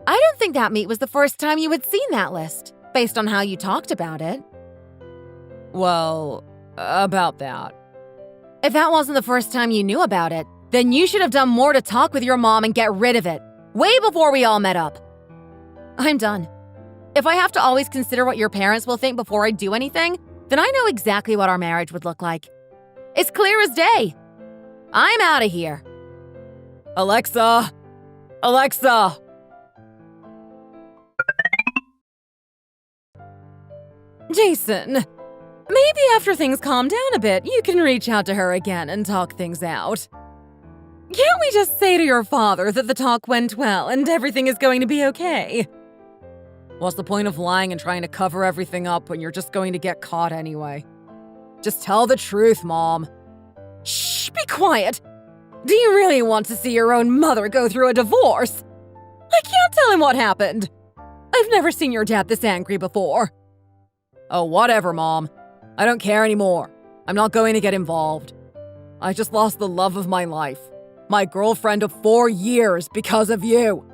I don't think that meet was the first time you had seen that list, based on how you talked about it. Well, about that. If that wasn't the first time you knew about it, then you should have done more to talk with your mom and get rid of it, way before we all met up. I'm done. If I have to always consider what your parents will think before I do anything, then I know exactly what our marriage would look like. It's clear as day. I'm out of here. Alexa! Alexa! Jason, maybe after things calm down a bit, you can reach out to her again and talk things out. Can't we just say to your father that the talk went well and everything is going to be okay? What's the point of lying and trying to cover everything up when you're just going to get caught anyway? Just tell the truth, Mom. Shh, be quiet. Do you really want to see your own mother go through a divorce? I can't tell him what happened. I've never seen your dad this angry before. Oh, whatever, Mom. I don't care anymore. I'm not going to get involved. I just lost the love of my life. My girlfriend of 4 years because of you.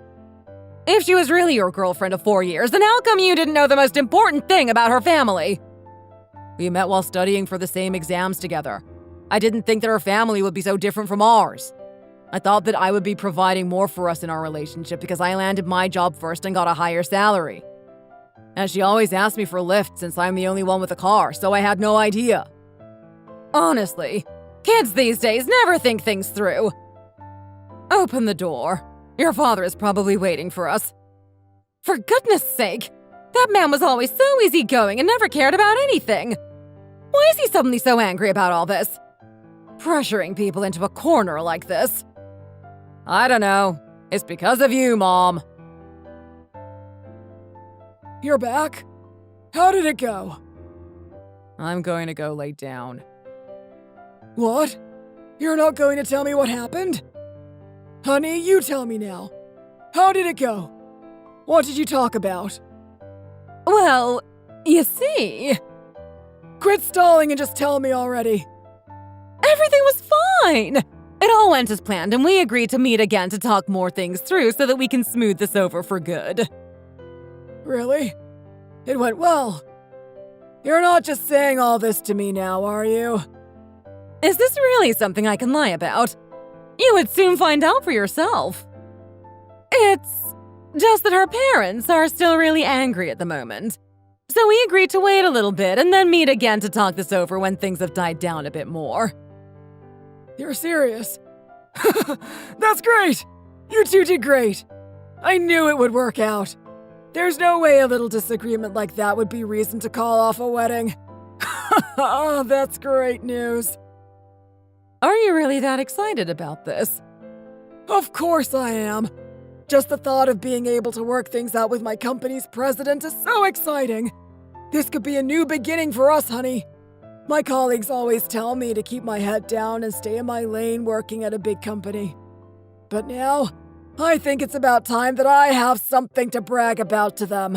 If she was really your girlfriend of 4 years, then how come you didn't know the most important thing about her family? We met while studying for the same exams together. I didn't think that her family would be so different from ours. I thought that I would be providing more for us in our relationship because I landed my job first and got a higher salary. And she always asked me for lifts since I'm the only one with a car, so I had no idea. Honestly, kids these days never think things through. Open the door. Your father is probably waiting for us. For goodness sake, that man was always so easygoing and never cared about anything. Why is he suddenly so angry about all this? Pressuring people into a corner like this. I don't know. It's because of you, Mom. You're back? How did it go? I'm going to go lay down. What? You're not going to tell me what happened? Honey, you tell me now. How did it go? What did you talk about? Well, you see, Quit stalling and just tell me already. everything was fine. It all went as planned, and we agreed to meet again to talk more things through so that we can smooth this over for good. Really? It went well. You're not just saying all this to me now, are you? Is this really something I can lie about? You would soon find out for yourself. It's just that her parents are still really angry at the moment. So we agreed to wait a little bit and then meet again to talk this over when things have died down a bit more. You're serious? That's great! You two did great! I knew it would work out. There's no way a little disagreement like that would be reason to call off a wedding. Oh, that's great news. Are you really that excited about this? Of course I am. Just the thought of being able to work things out with my company's president is so exciting. This could be a new beginning for us, honey. My colleagues always tell me to keep my head down and stay in my lane working at a big company. But now, I think it's about time that I have something to brag about to them.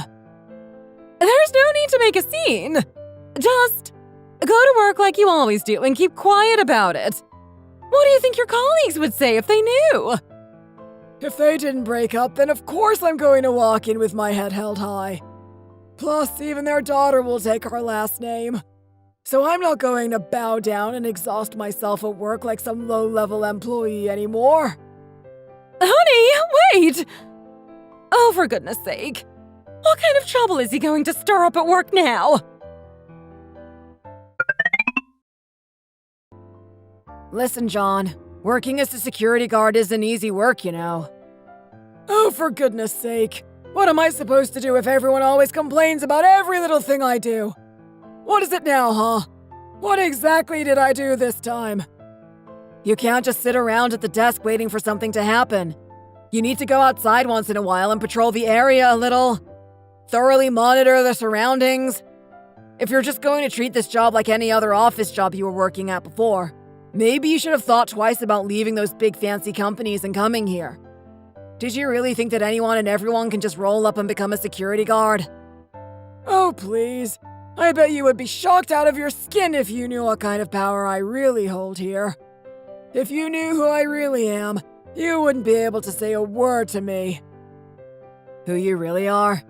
There's no need to make a scene. Just go to work like you always do and keep quiet about it. What do you think your colleagues would say if they knew? If they didn't break up, then of course I'm going to walk in with my head held high. Plus, even their daughter will take our last name. So I'm not going to bow down and exhaust myself at work like some low-level employee anymore. Honey, wait! Oh, for goodness sake. What kind of trouble is he going to stir up at work now? Listen, John. Working as a security guard isn't easy work, you know. Oh, for goodness sake. What am I supposed to do if everyone always complains about every little thing I do? What is it now, huh? What exactly did I do this time? You can't just sit around at the desk waiting for something to happen. You need to go outside once in a while and patrol the area a little. Thoroughly monitor the surroundings. If you're just going to treat this job like any other office job you were working at before, maybe you should have thought twice about leaving those big fancy companies and coming here. Did you really think that anyone and everyone can just roll up and become a security guard? Oh, please. I bet you would be shocked out of your skin if you knew what kind of power I really hold here. If you knew who I really am, you wouldn't be able to say a word to me. Who you really are?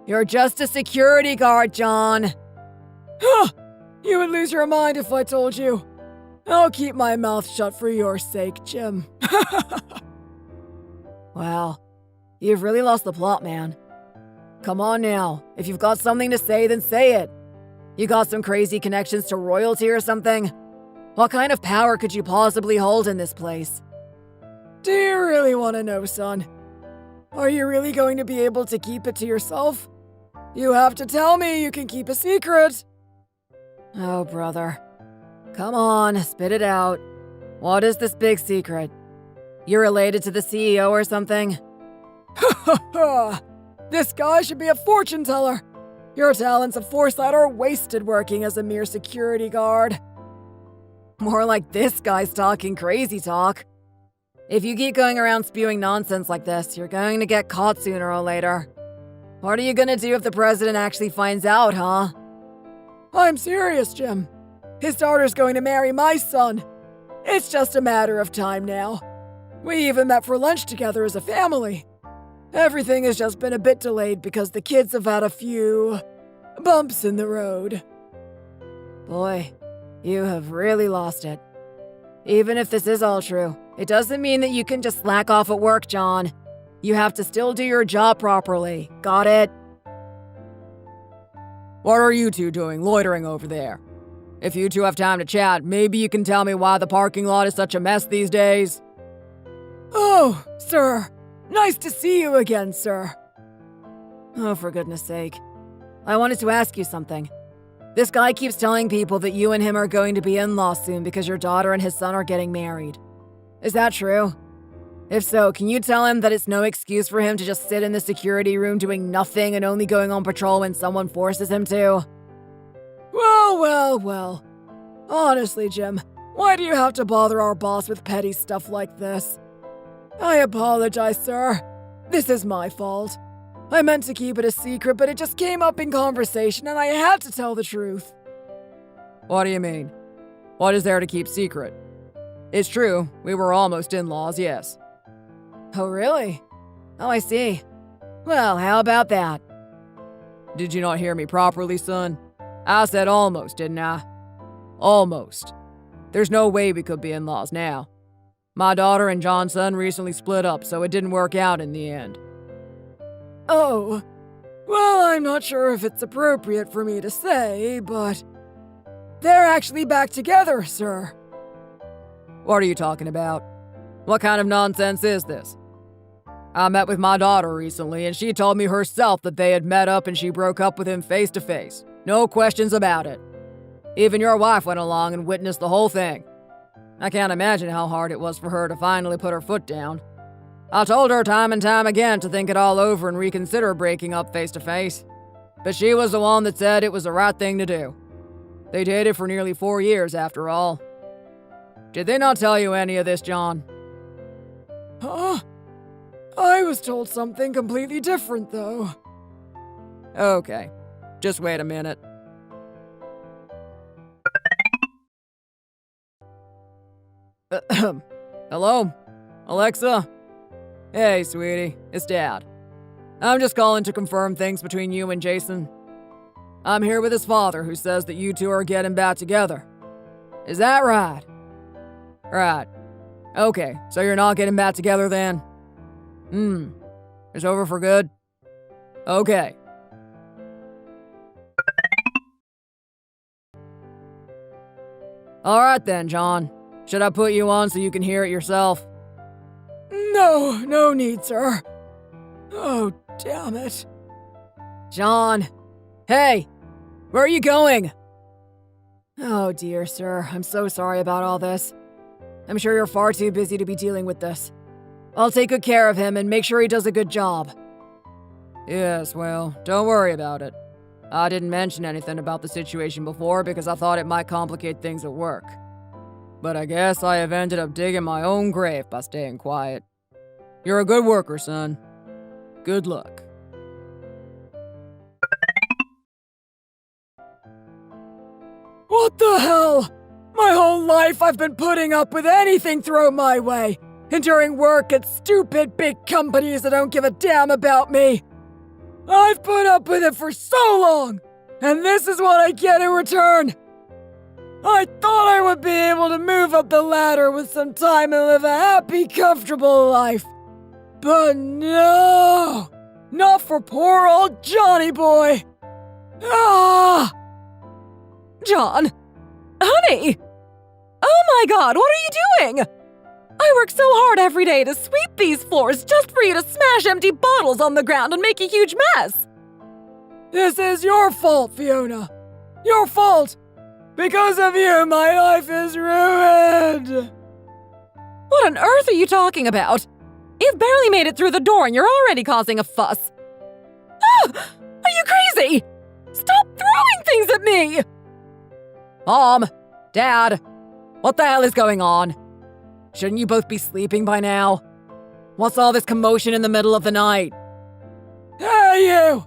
You're just a security guard, John. Huh! You would lose your mind if I told you. I'll keep my mouth shut for your sake, Jim. Well, you've really lost the plot, man. Come on now. If you've got something to say, then say it. You got some crazy connections to royalty or something? What kind of power could you possibly hold in this place? Do you really want to know, son? Are you really going to be able to keep it to yourself? You have to tell me you can keep a secret. Oh, brother. Come on, spit it out. What is this big secret? You're related to the CEO or something? Ha ha ha! This guy should be a fortune teller. Your talents of foresight are wasted working as a mere security guard. More like this guy's talking crazy talk. If you keep going around spewing nonsense like this, you're going to get caught sooner or later. What are you gonna do if the president actually finds out, huh? I'm serious, Jim. His daughter's going to marry my son. It's just a matter of time now. We even met for lunch together as a family. Everything has just been a bit delayed because the kids have had a few bumps in the road. Boy, you have really lost it. Even if this is all true, it doesn't mean that you can just slack off at work, John. You have to still do your job properly. Got it? What are you two doing loitering over there? If you two have time to chat, maybe you can tell me why the parking lot is such a mess these days. Oh, sir. Nice to see you again, sir. Oh, for goodness sake. I wanted to ask you something. This guy keeps telling people that you and him are going to be in-laws soon because your daughter and his son are getting married. Is that true? If so, can you tell him that it's no excuse for him to just sit in the security room doing nothing and only going on patrol when someone forces him to? Well. Honestly, Jim, why do you have to bother our boss with petty stuff like this? I apologize, sir. This is my fault. I meant to keep it a secret, but it just came up in conversation and I had to tell the truth. What do you mean? What is there to keep secret? It's true, we were almost in-laws, yes. Oh, really? Oh, I see. Well, how about that? Did you not hear me properly, son? I said almost, didn't I? Almost. There's no way we could be in-laws now. My daughter and John's son recently split up, so it didn't work out in the end. Oh, well, I'm not sure if it's appropriate for me to say, but they're actually back together, sir. What are you talking about? What kind of nonsense is this? I met with my daughter recently, and she told me herself that they had met up and she broke up with him face to face. No questions about it. Even your wife went along and witnessed the whole thing. I can't imagine how hard it was for her to finally put her foot down. I told her time and time again to think it all over and reconsider breaking up face to face. But she was the one that said it was the right thing to do. They dated for nearly 4 years after all. Did they not tell you any of this, John? Huh? I was told something completely different, though. Okay. Just wait a minute. Hello? Alexa? Hey, sweetie. It's Dad. I'm just calling to confirm things between you and Jason. I'm here with his father, who says that you two are getting back together. Is that right? Right. Okay, so you're not getting back together then? It's over for good? Okay. Alright then, John. Should I put you on so you can hear it yourself? No need, sir. Oh, damn it. John! Hey! Where are you going? Oh dear, sir. I'm so sorry about all this. I'm sure you're far too busy to be dealing with this. I'll take good care of him and make sure he does a good job. Yes, well, don't worry about it. I didn't mention anything about the situation before because I thought it might complicate things at work. But I guess I have ended up digging my own grave by staying quiet. You're a good worker, son. Good luck. What the hell? My whole life I've been putting up with anything thrown my way, enduring work at stupid big companies that don't give a damn about me. I've put up with it for so long, and this is what I get in return. I thought I would be able to move up the ladder with some time and live a happy, comfortable life. But no! Not for poor old Johnny boy! Ah! John! Honey! Oh my God, what are you doing? I work so hard every day to sweep these floors just for you to smash empty bottles on the ground and make a huge mess. This is your fault, Fiona. Your fault! Because of you, my life is ruined! What on earth are you talking about? You've barely made it through the door and you're already causing a fuss. Ah! Are you crazy? Stop throwing things at me! Mom! Dad! What the hell is going on? Shouldn't you both be sleeping by now? What's all this commotion in the middle of the night? Hey, you!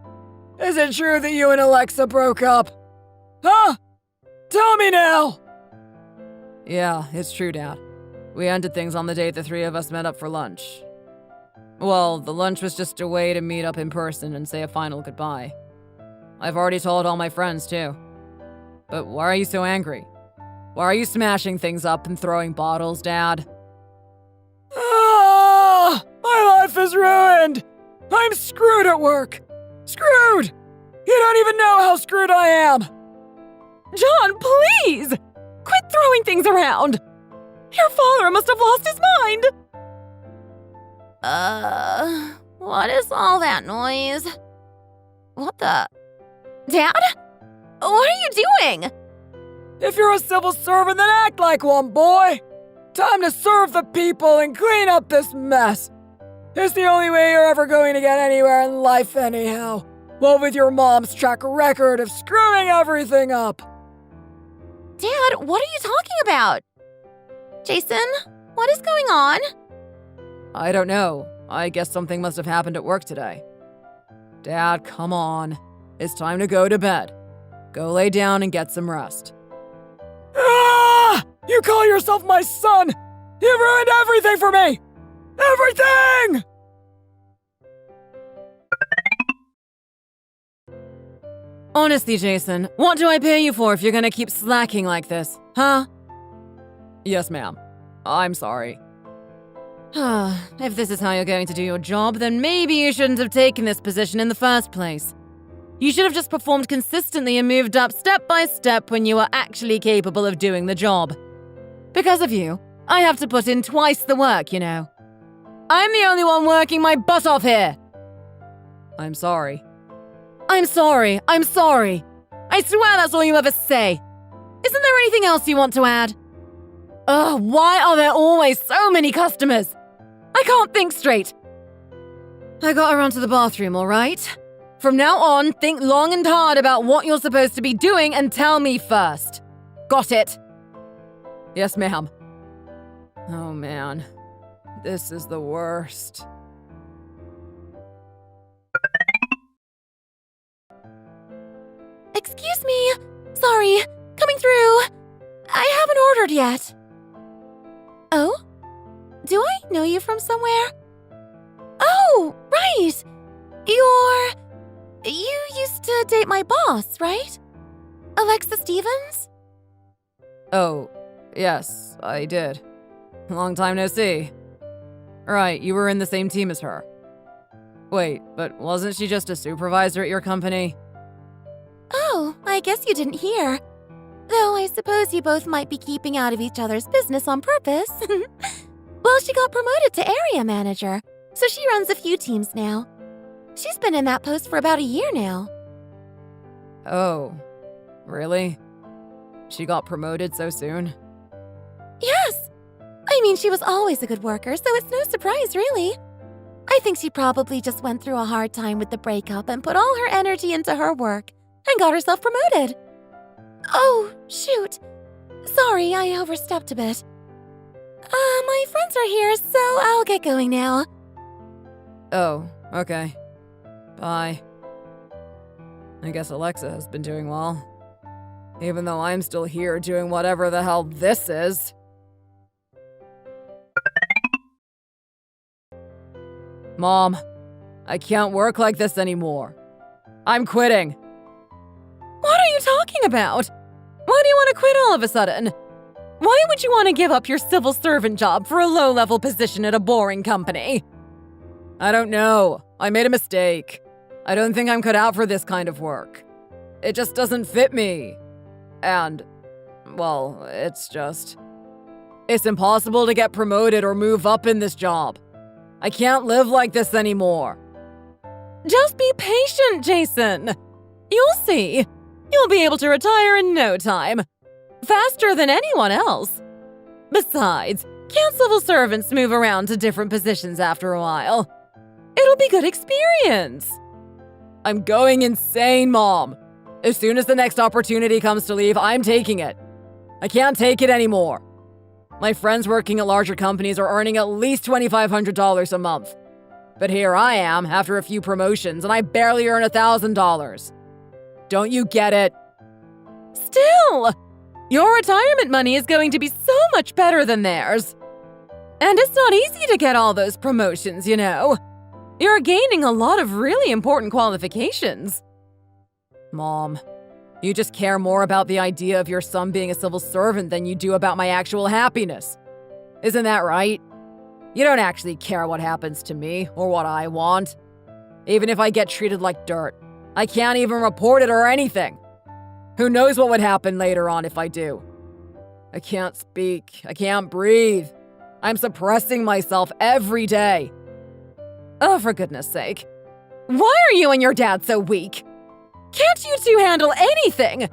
Is it true that you and Alexa broke up? Huh? Tell me now! Yeah, it's true, Dad. We ended things on the date the three of us met up for lunch. Well, the lunch was just a way to meet up in person and say a final goodbye. I've already told all my friends, too. But why are you so angry? Why are you smashing things up and throwing bottles, Dad? Ah! My life is ruined! I'm screwed at work! Screwed! You don't even know how screwed I am! John, please! Quit throwing things around! Your father must have lost his mind! What is all that noise? What the? Dad? What are you doing? If you're a civil servant, then act like one, boy! Time to serve the people and clean up this mess. It's the only way you're ever going to get anywhere in life anyhow. What with your mom's track record of screwing everything up. Dad, what are you talking about? Jason, what is going on? I don't know. I guess something must have happened at work today. Dad, come on. It's time to go to bed. Go lay down and get some rest. Ah! You call yourself my son? You ruined everything for me! Everything! Honestly, Jason, what do I pay you for if you're gonna keep slacking like this, huh? Yes, ma'am. I'm sorry. If this is how you're going to do your job, then maybe you shouldn't have taken this position in the first place. You should have just performed consistently and moved up step by step when you were actually capable of doing the job. Because of you, I have to put in twice the work, you know. I'm the only one working my butt off here! I'm sorry. I'm sorry. I swear that's all you ever say. Isn't there anything else you want to add? Ugh, why are there always so many customers? I can't think straight. I gotta run to the bathroom, alright? From now on, think long and hard about what you're supposed to be doing and tell me first. Got it? Yes, ma'am. Oh, man. This is the worst. Excuse me. Sorry. Coming through. I haven't ordered yet. Oh? Do I know you from somewhere? Oh, right. You used to date my boss, right? Alexa Stevens? Oh, yes, I did. Long time no see. Right, you were in the same team as her. Wait, but wasn't she just a supervisor at your company? Oh, I guess you didn't hear. Though I suppose you both might be keeping out of each other's business on purpose. Well, she got promoted to area manager, so she runs a few teams now. She's been in that post for about a year now. Oh, really? She got promoted so soon? Yes! I mean, she was always a good worker, so it's no surprise, really. I think she probably just went through a hard time with the breakup and put all her energy into her work and got herself promoted. Oh, shoot. Sorry, I overstepped a bit. My friends are here, so I'll get going now. Oh, okay. Bye. I guess Alexa has been doing well. Even though I'm still here doing whatever the hell this is. Mom, I can't work like this anymore. I'm quitting. What are you talking about? Why do you want to quit all of a sudden? Why would you want to give up your civil servant job for a low-level position at a boring company? I don't know. I made a mistake. I don't think I'm cut out for this kind of work. It just doesn't fit me. And, well, it's impossible to get promoted or move up in this job. I can't live like this anymore. Just be patient, Jason. You'll see. You'll be able to retire in no time. Faster than anyone else. Besides, can't civil servants move around to different positions after a while? It'll be good experience. I'm going insane, Mom. As soon as the next opportunity comes to leave, I'm taking it. I can't take it anymore. My friends working at larger companies are earning at least $2,500 a month. But here I am, after a few promotions, and I barely earn $1,000. Don't you get it? Still, your retirement money is going to be so much better than theirs. And it's not easy to get all those promotions, you know. You're gaining a lot of really important qualifications. Mom, you just care more about the idea of your son being a civil servant than you do about my actual happiness. Isn't that right? You don't actually care what happens to me or what I want. Even if I get treated like dirt, I can't even report it or anything. Who knows what would happen later on if I do? I can't speak. I can't breathe. I'm suppressing myself every day. Oh, for goodness sake. Why are you and your dad so weak? Can't you two handle anything?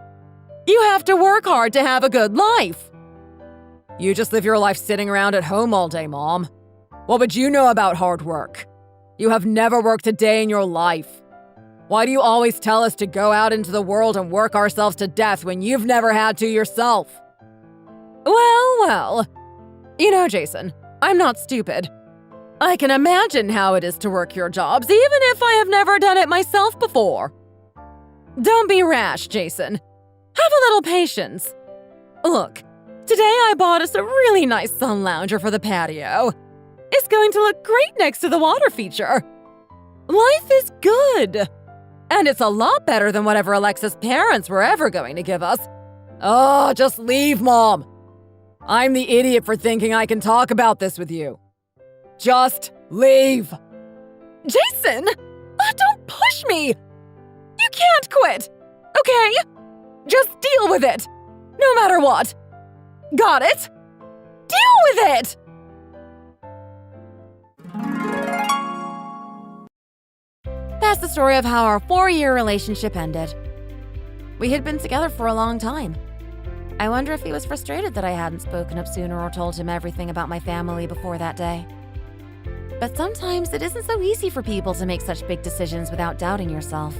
You have to work hard to have a good life. You just live your life sitting around at home all day, Mom. What would you know about hard work? You have never worked a day in your life. Why do you always tell us to go out into the world and work ourselves to death when you've never had to yourself? Well. You know, Jason, I'm not stupid. I can imagine how it is to work your jobs, even if I have never done it myself before. Don't be rash, Jason. Have a little patience. Look, today I bought us a really nice sun lounger for the patio. It's going to look great next to the water feature. Life is good. And it's a lot better than whatever Alexa's parents were ever going to give us. Oh, just leave, Mom. I'm the idiot for thinking I can talk about this with you. Just leave. Jason! Don't push me! You can't quit, okay? Just deal with it, no matter what. Got it? Deal with it! That's the story of how our 4-year relationship ended. We had been together for a long time. I wonder if he was frustrated that I hadn't spoken up sooner or told him everything about my family before that day. But sometimes it isn't so easy for people to make such big decisions without doubting yourself.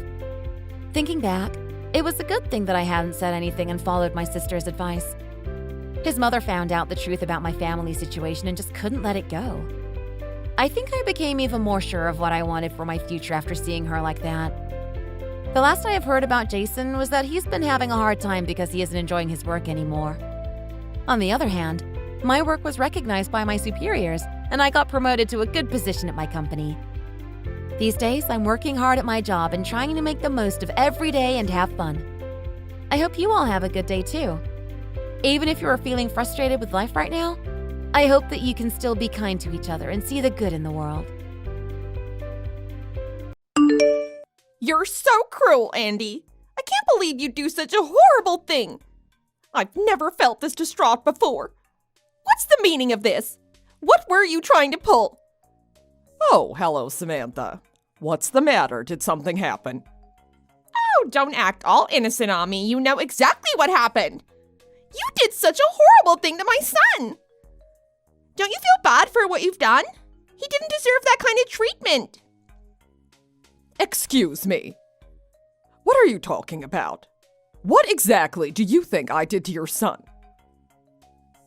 Thinking back, it was a good thing that I hadn't said anything and followed my sister's advice. His mother found out the truth about my family situation and just couldn't let it go. I think I became even more sure of what I wanted for my future after seeing her like that. The last I have heard about Jason was that he's been having a hard time because he isn't enjoying his work anymore. On the other hand, my work was recognized by my superiors, and I got promoted to a good position at my company. These days, I'm working hard at my job and trying to make the most of every day and have fun. I hope you all have a good day too. Even if you are feeling frustrated with life right now, I hope that you can still be kind to each other and see the good in the world. You're so cruel, Andy. I can't believe you'd do such a horrible thing. I've never felt this distraught before. What's the meaning of this? What were you trying to pull? Oh, hello, Samantha. What's the matter? Did something happen? Oh, don't act all innocent on me. You know exactly what happened. You did such a horrible thing to my son. Don't you feel bad for what you've done? He didn't deserve that kind of treatment. Excuse me. What are you talking about? What exactly do you think I did to your son?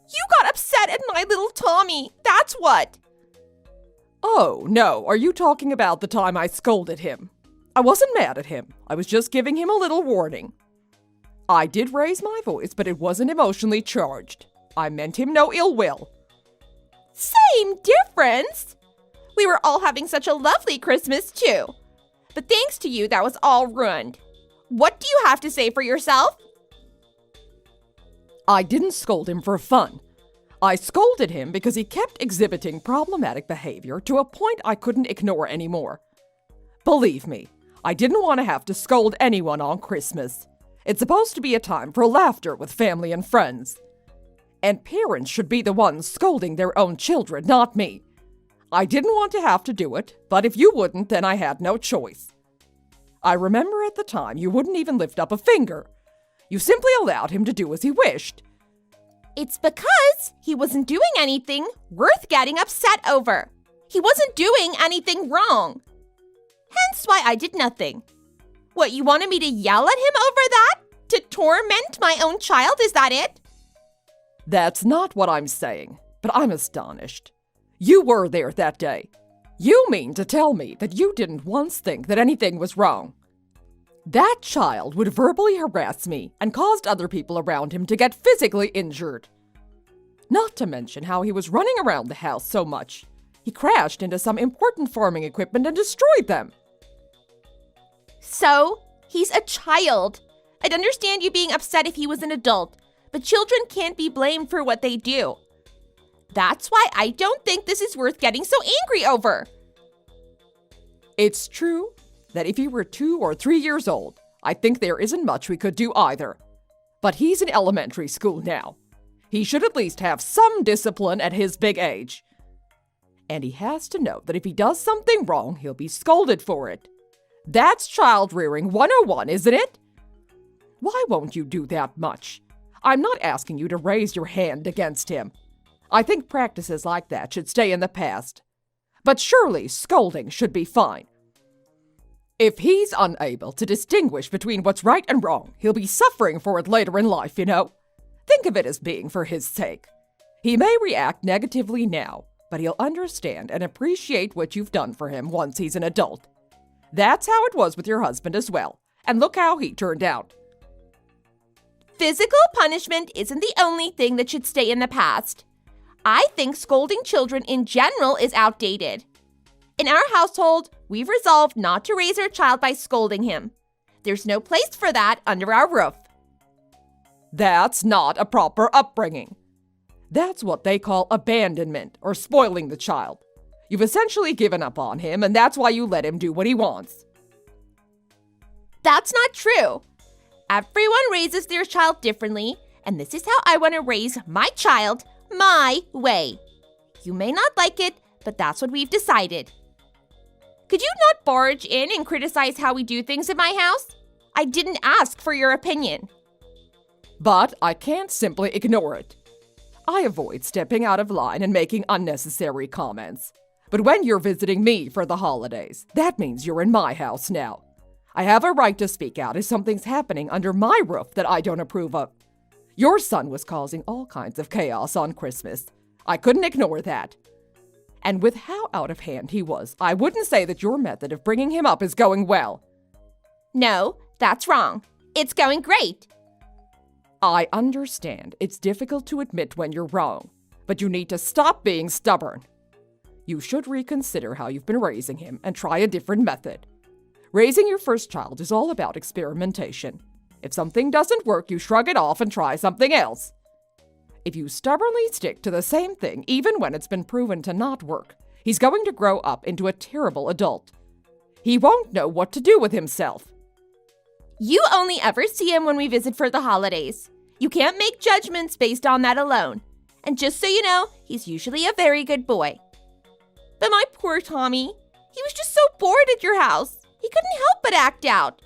You got upset at my little Tommy, that's what. Oh, no, are you talking about the time I scolded him? I wasn't mad at him. I was just giving him a little warning. I did raise my voice, but it wasn't emotionally charged. I meant him no ill will. Same difference. We were all having such a lovely Christmas, too. But thanks to you, that was all ruined. What do you have to say for yourself? I didn't scold him for fun. I scolded him because he kept exhibiting problematic behavior to a point I couldn't ignore anymore. Believe me, I didn't want to have to scold anyone on Christmas. It's supposed to be a time for laughter with family and friends. And parents should be the ones scolding their own children, not me. I didn't want to have to do it, but if you wouldn't, then I had no choice. I remember at the time you wouldn't even lift up a finger. You simply allowed him to do as he wished. It's because he wasn't doing anything worth getting upset over. He wasn't doing anything wrong. Hence why I did nothing. What, you wanted me to yell at him over that? To torment my own child, is that it? That's not what I'm saying, but I'm astonished. You were there that day. You mean to tell me that you didn't once think that anything was wrong? That child would verbally harass me and caused other people around him to get physically injured. Not to mention how he was running around the house so much. He crashed into some important farming equipment and destroyed them. So, he's a child. I'd understand you being upset if he was an adult, but children can't be blamed for what they do. That's why I don't think this is worth getting so angry over. It's true that if he were 2 or 3 years old, I think there isn't much we could do either. But he's in elementary school now. He should at least have some discipline at his big age. And he has to know that if he does something wrong, he'll be scolded for it. That's child rearing 101, isn't it? Why won't you do that much? I'm not asking you to raise your hand against him. I think practices like that should stay in the past. But surely scolding should be fine. If he's unable to distinguish between what's right and wrong, he'll be suffering for it later in life, you know. Think of it as being for his sake. He may react negatively now, but he'll understand and appreciate what you've done for him once he's an adult. That's how it was with your husband as well, and look how he turned out. Physical punishment isn't the only thing that should stay in the past. I think scolding children in general is outdated. In our household, we've resolved not to raise our child by scolding him. There's no place for that under our roof. That's not a proper upbringing. That's what they call abandonment or spoiling the child. You've essentially given up on him, and that's why you let him do what he wants. That's not true. Everyone raises their child differently, and this is how I want to raise my child my way. You may not like it, but that's what we've decided. Could you not barge in and criticize how we do things in my house? I didn't ask for your opinion. But I can't simply ignore it. I avoid stepping out of line and making unnecessary comments. But when you're visiting me for the holidays, that means you're in my house now. I have a right to speak out if something's happening under my roof that I don't approve of. Your son was causing all kinds of chaos on Christmas. I couldn't ignore that. And with how out of hand he was, I wouldn't say that your method of bringing him up is going well. No, that's wrong. It's going great. I understand it's difficult to admit when you're wrong, but you need to stop being stubborn. You should reconsider how you've been raising him and try a different method. Raising your first child is all about experimentation. If something doesn't work, you shrug it off and try something else. If you stubbornly stick to the same thing, even when it's been proven to not work, he's going to grow up into a terrible adult. He won't know what to do with himself. You only ever see him when we visit for the holidays. You can't make judgments based on that alone. And just so you know, he's usually a very good boy. But my poor Tommy, he was just so bored at your house. He couldn't help but act out.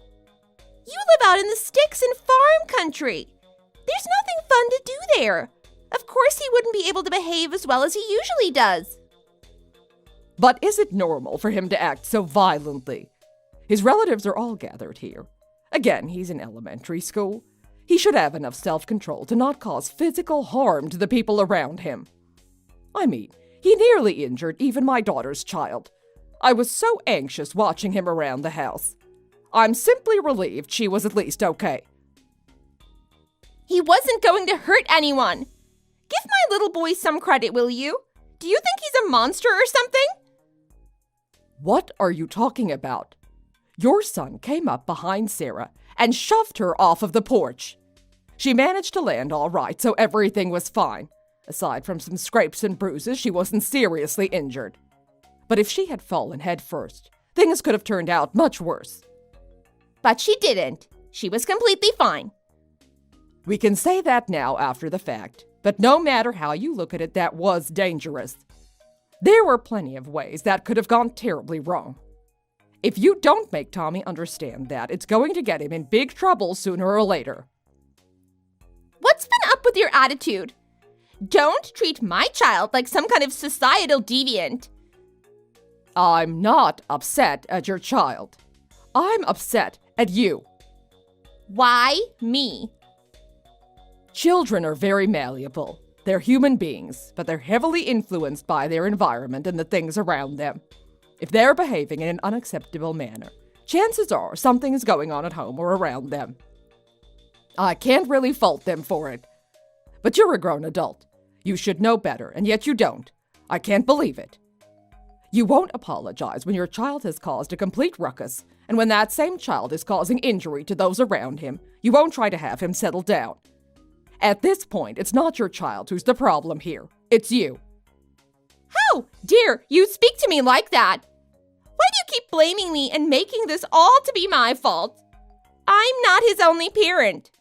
You live out in the sticks in farm country. There's nothing fun to do there. Of course he wouldn't be able to behave as well as he usually does. But is it normal for him to act so violently? His relatives are all gathered here. Again, he's in elementary school. He should have enough self-control to not cause physical harm to the people around him. I mean, he nearly injured even my daughter's child. I was so anxious watching him around the house. I'm simply relieved she was at least okay. He wasn't going to hurt anyone. Give my little boy some credit, will you? Do you think he's a monster or something? What are you talking about? Your son came up behind Sarah and shoved her off of the porch. She managed to land all right, so everything was fine. Aside from some scrapes and bruises, she wasn't seriously injured. But if she had fallen head first, things could have turned out much worse. But she didn't. She was completely fine. We can say that now after the fact, but no matter how you look at it, that was dangerous. There were plenty of ways that could have gone terribly wrong. If you don't make Tommy understand that, it's going to get him in big trouble sooner or later. What's been up with your attitude? Don't treat my child like some kind of societal deviant. I'm not upset at your child. I'm upset at you. Why me? Children are very malleable. They're human beings, but they're heavily influenced by their environment and the things around them. If they're behaving in an unacceptable manner, chances are something is going on at home or around them. I can't really fault them for it. But you're a grown adult. You should know better, and yet you don't. I can't believe it. You won't apologize when your child has caused a complete ruckus, and when that same child is causing injury to those around him, you won't try to have him settle down. At this point, it's not your child who's the problem here. It's you. How dare you speak to me like that? Why do you keep blaming me and making this all to be my fault? I'm not his only parent.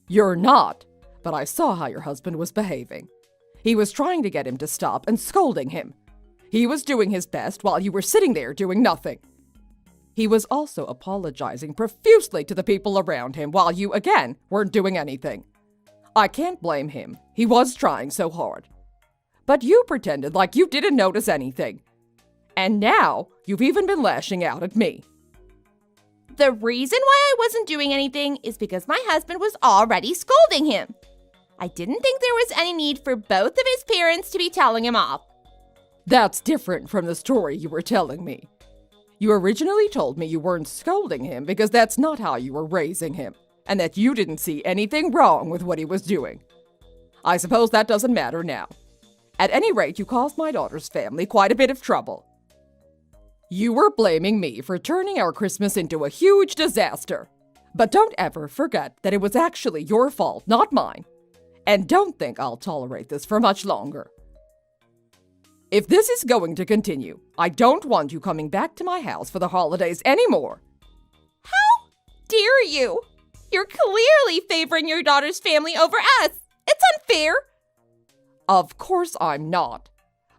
You're not, but I saw how your husband was behaving. He was trying to get him to stop and scolding him. He was doing his best while you were sitting there doing nothing. He was also apologizing profusely to the people around him while you, again, weren't doing anything. I can't blame him. He was trying so hard. But you pretended like you didn't notice anything. And now, you've even been lashing out at me. The reason why I wasn't doing anything is because my husband was already scolding him. I didn't think there was any need for both of his parents to be telling him off. That's different from the story you were telling me. You originally told me you weren't scolding him because that's not how you were raising him, and that you didn't see anything wrong with what he was doing. I suppose that doesn't matter now. At any rate, you caused my daughter's family quite a bit of trouble. You were blaming me for turning our Christmas into a huge disaster. But don't ever forget that it was actually your fault, not mine. And don't think I'll tolerate this for much longer. If this is going to continue, I don't want you coming back to my house for the holidays anymore. How dare you? You're clearly favoring your daughter's family over us. It's unfair. Of course I'm not.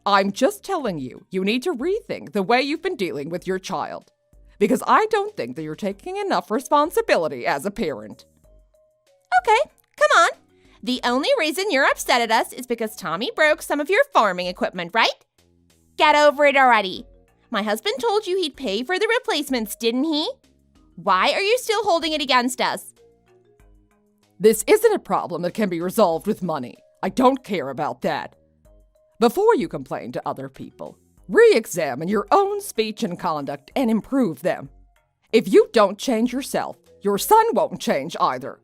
I'm just telling you, you need to rethink the way you've been dealing with your child. Because I don't think that you're taking enough responsibility as a parent. Okay, come on. The only reason you're upset at us is because Tommy broke some of your farming equipment, right? Get over it already. My husband told you he'd pay for the replacements, didn't he? Why are you still holding it against us? This isn't a problem that can be resolved with money. I don't care about that. Before you complain to other people, re-examine your own speech and conduct and improve them. If you don't change yourself, your son won't change either.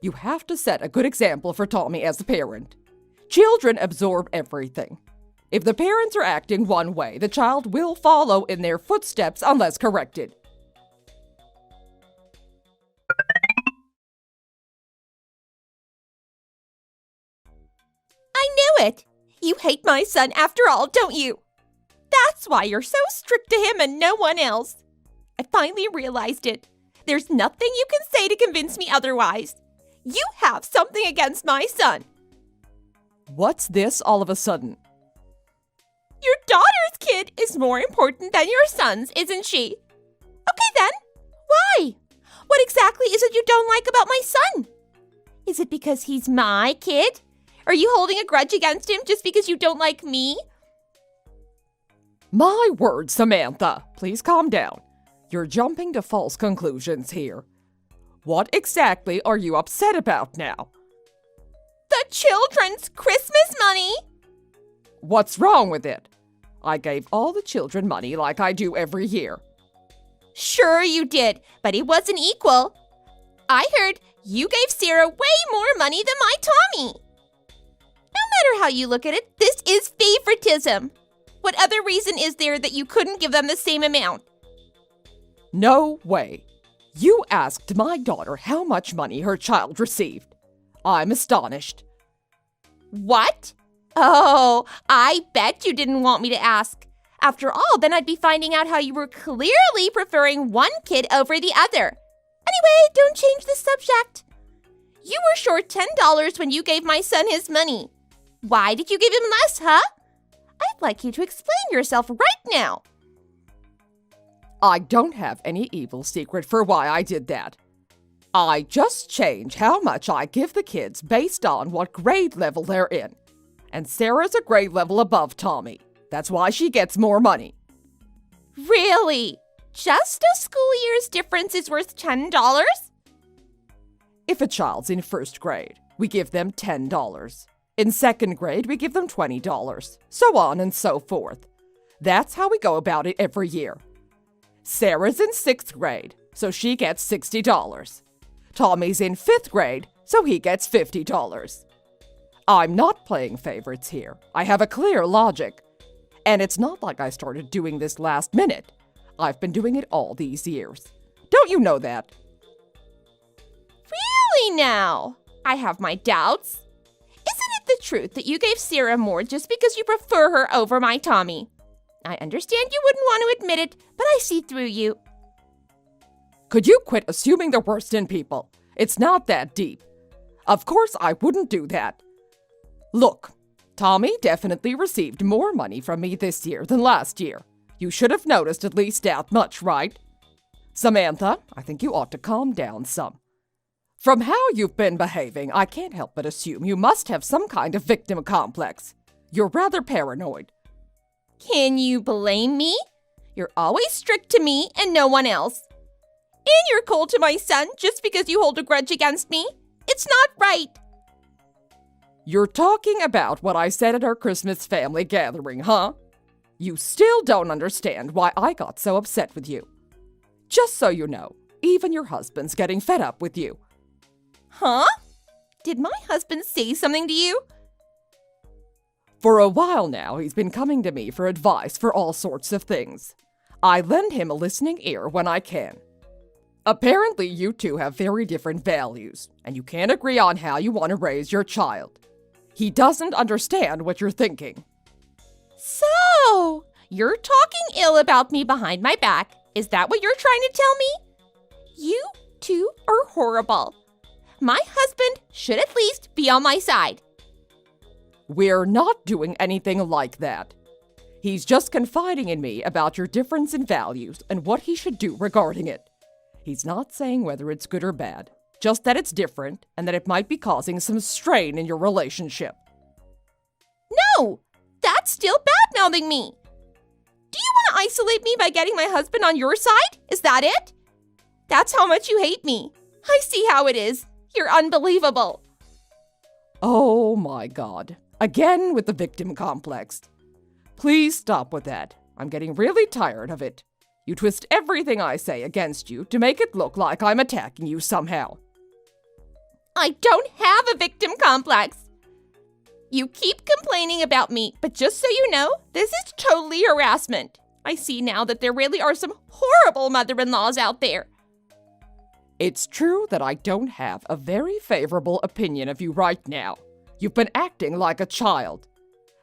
You have to set a good example for Tommy as a parent. Children absorb everything. If the parents are acting one way, the child will follow in their footsteps unless corrected. I knew it! You hate my son after all, don't you? That's why you're so strict to him and no one else. I finally realized it. There's nothing you can say to convince me otherwise. You have something against my son. What's this all of a sudden? Your daughter's kid is more important than your son's, isn't she? Okay then, why? What exactly is it you don't like about my son? Is it because he's my kid? Are you holding a grudge against him just because you don't like me? My word, Samantha, please calm down. You're jumping to false conclusions here. What exactly are you upset about now? The children's Christmas money! What's wrong with it? I gave all the children money like I do every year. Sure you did, but it wasn't equal. I heard you gave Sarah way more money than my Tommy. No matter how you look at it, this is favoritism. What other reason is there that you couldn't give them the same amount? No way. You asked my daughter how much money her child received. I'm astonished. What? Oh, I bet you didn't want me to ask. After all, then I'd be finding out how you were clearly preferring one kid over the other. Anyway, don't change the subject. You were short $10 when you gave my son his money. Why did you give him less, huh? I'd like you to explain yourself right now. I don't have any evil secret for why I did that. I just change how much I give the kids based on what grade level they're in. And Sarah's a grade level above Tommy. That's why she gets more money. Really? Just a school year's difference is worth $10? If a child's in first grade, we give them $10. In second grade, we give them $20. So on and so forth. That's how we go about it every year. Sarah's in sixth grade, so she gets $60. Tommy's in fifth grade, so he gets $50. I'm not playing favorites here. I have a clear logic. And it's not like I started doing this last minute. I've been doing it all these years. Don't you know that? Really now? I have my doubts. Isn't it the truth that you gave Sarah more just because you prefer her over my Tommy? I understand you wouldn't want to admit it, but I see through you. Could you quit assuming the worst in people? It's not that deep. Of course I wouldn't do that. Look, Tommy definitely received more money from me this year than last year. You should have noticed at least that much, right? Samantha, I think you ought to calm down some. From how you've been behaving, I can't help but assume you must have some kind of victim complex. You're rather paranoid. Can you blame me? You're always strict to me and no one else. And you're cold to my son just because you hold a grudge against me. It's not right. You're talking about what I said at our Christmas family gathering, huh? You still don't understand why I got so upset with you. Just so you know, even your husband's getting fed up with you. Huh? Did my husband say something to you? For a while now, he's been coming to me for advice for all sorts of things. I lend him a listening ear when I can. Apparently, you two have very different values, and you can't agree on how you want to raise your child. He doesn't understand what you're thinking. So, you're talking ill about me behind my back. Is that what you're trying to tell me? You two are horrible. My husband should at least be on my side. We're not doing anything like that. He's just confiding in me about your difference in values and what he should do regarding it. He's not saying whether it's good or bad, just that it's different and that it might be causing some strain in your relationship. No, that's still bad-mouthing me. Do you want to isolate me by getting my husband on your side? Is that it? That's how much you hate me. I see how it is. You're unbelievable. Oh my God. Again with the victim complex. Please stop with that. I'm getting really tired of it. You twist everything I say against you to make it look like I'm attacking you somehow. I don't have a victim complex. You keep complaining about me, but just so you know, this is totally harassment. I see now that there really are some horrible mother-in-laws out there. It's true that I don't have a very favorable opinion of you right now. You've been acting like a child.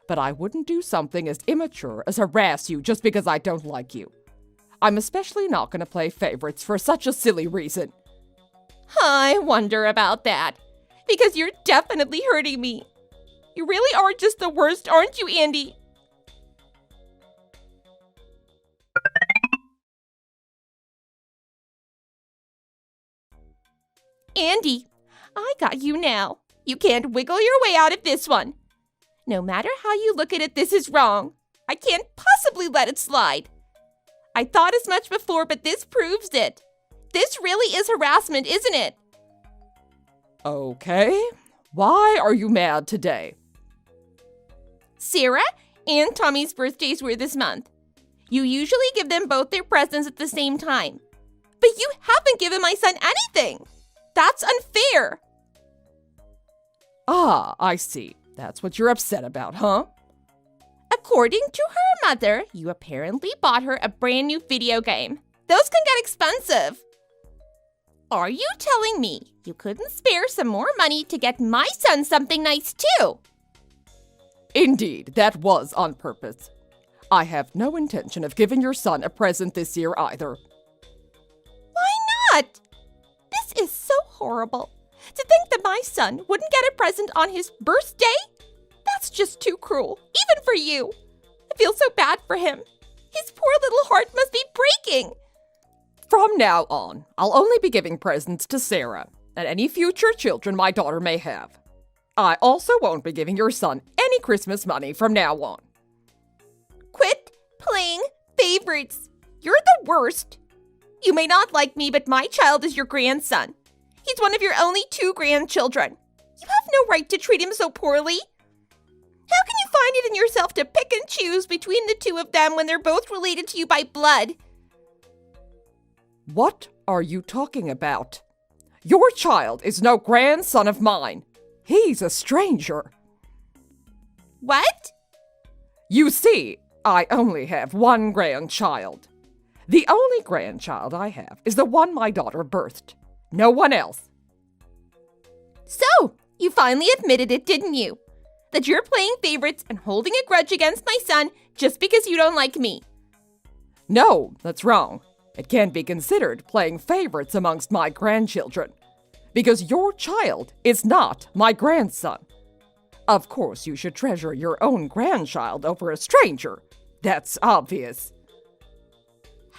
But I wouldn't do something as immature as harass you just because I don't like you. I'm especially not going to play favorites for such a silly reason. I wonder about that, because you're definitely hurting me. You really are just the worst, aren't you, Andy? Andy, I got you now. You can't wiggle your way out of this one. No matter how you look at it, this is wrong. I can't possibly let it slide. I thought as much before, but this proves it. This really is harassment, isn't it? Okay. Why are you mad today? Sarah and Tommy's birthdays were this month. You usually give them both their presents at the same time. But you haven't given my son anything. That's unfair. Ah, I see. That's what you're upset about, huh? According to her mother, you apparently bought her a brand new video game. Those can get expensive. Are you telling me you couldn't spare some more money to get my son something nice too? Indeed, that was on purpose. I have no intention of giving your son a present this year either. Why not? This is so horrible. To think that my son wouldn't get a present on his birthday? That's just too cruel, even for you. I feel so bad for him. His poor little heart must be breaking. From now on, I'll only be giving presents to Sarah and any future children my daughter may have. I also won't be giving your son any Christmas money from now on. Quit playing favorites. You're the worst. You may not like me, but my child is your grandson. He's one of your only 2 grandchildren. You have no right to treat him so poorly. How can you find it in yourself to pick and choose between the 2 of them when they're both related to you by blood? What are you talking about? Your child is no grandson of mine. He's a stranger. What? You see, I only have one grandchild. The only grandchild I have is the one my daughter birthed. No one else. So, you finally admitted it, didn't you? That you're playing favorites and holding a grudge against my son just because you don't like me. No, that's wrong. It can't be considered playing favorites amongst my grandchildren. Because your child is not my grandson. Of course, you should treasure your own grandchild over a stranger. That's obvious.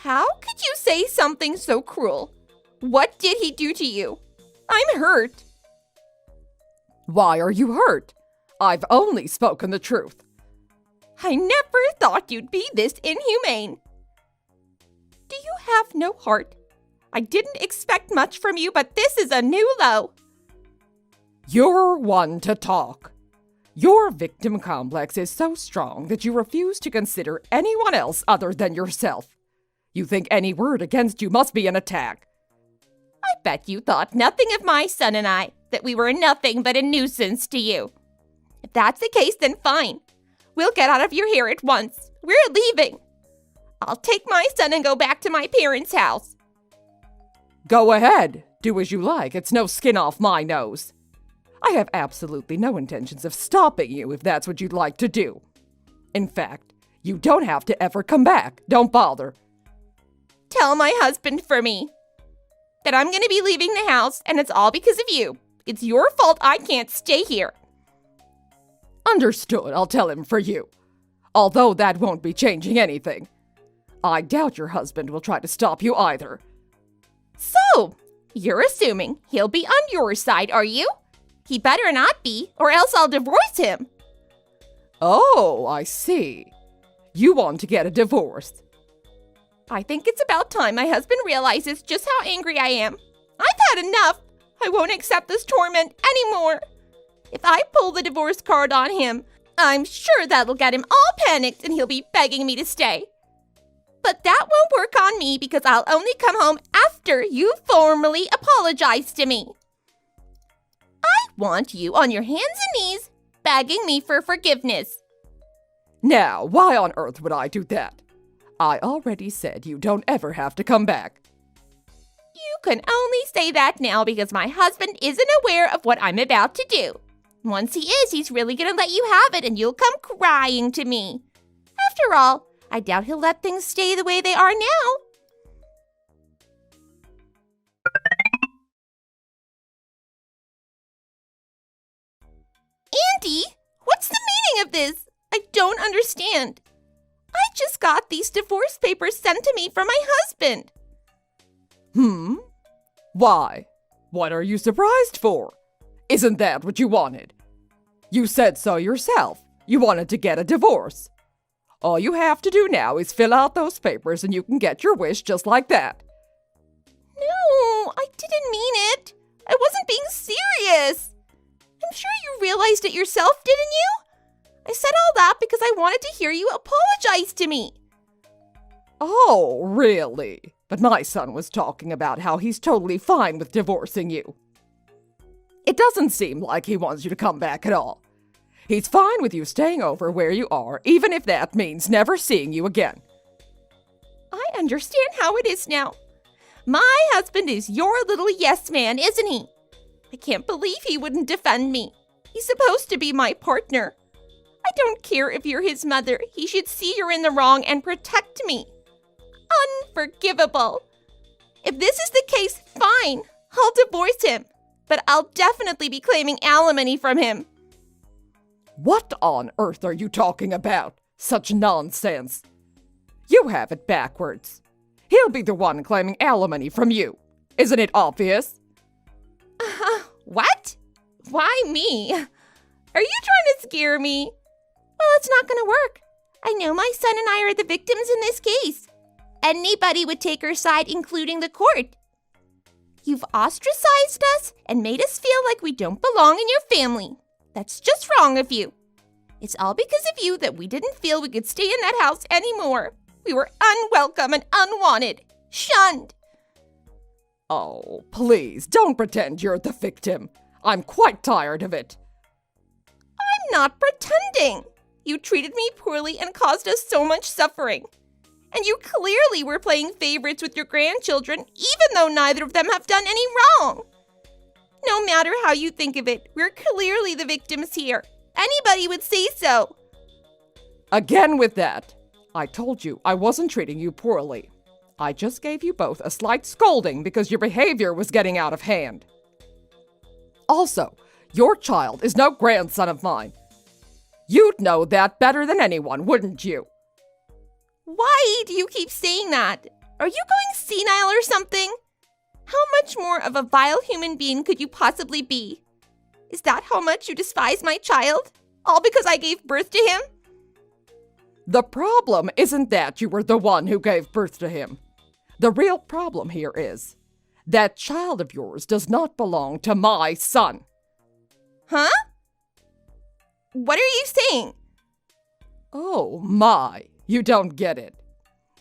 How could you say something so cruel? What did he do to you? I'm hurt. Why are you hurt? I've only spoken the truth. I never thought you'd be this inhumane. Do you have no heart? I didn't expect much from you, but this is a new low. You're one to talk. Your victim complex is so strong that you refuse to consider anyone else other than yourself. You think any word against you must be an attack. I bet you thought nothing of my son and I, that we were nothing but a nuisance to you. If that's the case, then fine. We'll get out of your hair at once. We're leaving. I'll take my son and go back to my parents' house. Go ahead. Do as you like. It's no skin off my nose. I have absolutely no intentions of stopping you if that's what you'd like to do. In fact, you don't have to ever come back. Don't bother. Tell my husband for me that I'm going to be leaving the house, and it's all because of you. It's your fault I can't stay here. Understood. I'll tell him for you. Although that won't be changing anything. I doubt your husband will try to stop you either. So, you're assuming he'll be on your side, are you? He better not be, or else I'll divorce him. Oh, I see. You want to get a divorce. I think it's about time my husband realizes just how angry I am. I've had enough. I won't accept this torment anymore. If I pull the divorce card on him, I'm sure that'll get him all panicked and he'll be begging me to stay. But that won't work on me because I'll only come home after you formally apologize to me. I want you on your hands and knees begging me for forgiveness. Now, why on earth would I do that? I already said you don't ever have to come back. You can only say that now because my husband isn't aware of what I'm about to do. Once he is, he's really gonna let you have it and you'll come crying to me. After all, I doubt he'll let things stay the way they are now. Andy, what's the meaning of this? I don't understand. I just got these divorce papers sent to me from my husband. Why? What are you surprised for? Isn't that what you wanted? You said so yourself. You wanted to get a divorce. All you have to do now is fill out those papers and you can get your wish just like that. No, I didn't mean it. I wasn't being serious. I'm sure you realized it yourself, didn't you? I said all that because I wanted to hear you apologize to me. Oh, really? But my son was talking about how he's totally fine with divorcing you. It doesn't seem like he wants you to come back at all. He's fine with you staying over where you are, even if that means never seeing you again. I understand how it is now. My husband is your little yes man, isn't he? I can't believe he wouldn't defend me. He's supposed to be my partner. I don't care if you're his mother. He should see you're in the wrong and protect me. Unforgivable. If this is the case, fine. I'll divorce him. But I'll definitely be claiming alimony from him. What on earth are you talking about? Such nonsense. You have it backwards. He'll be the one claiming alimony from you. Isn't it obvious? What? Why me? Are you trying to scare me? Well, it's not going to work. I know my son and I are the victims in this case. Anybody would take our side, including the court. You've ostracized us and made us feel like we don't belong in your family. That's just wrong of you. It's all because of you that we didn't feel we could stay in that house anymore. We were unwelcome and unwanted. Shunned. Oh, please, don't pretend you're the victim. I'm quite tired of it. I'm not pretending. You treated me poorly and caused us so much suffering. And you clearly were playing favorites with your grandchildren, even though neither of them have done any wrong. No matter how you think of it, we're clearly the victims here. Anybody would say so. Again with that. I told you I wasn't treating you poorly. I just gave you both a slight scolding because your behavior was getting out of hand. Also, your child is no grandson of mine. You'd know that better than anyone, wouldn't you? Why do you keep saying that? Are you going senile or something? How much more of a vile human being could you possibly be? Is that how much you despise my child? All because I gave birth to him? The problem isn't that you were the one who gave birth to him. The real problem here is that child of yours does not belong to my son. Huh? What are you saying? Oh my, you don't get it.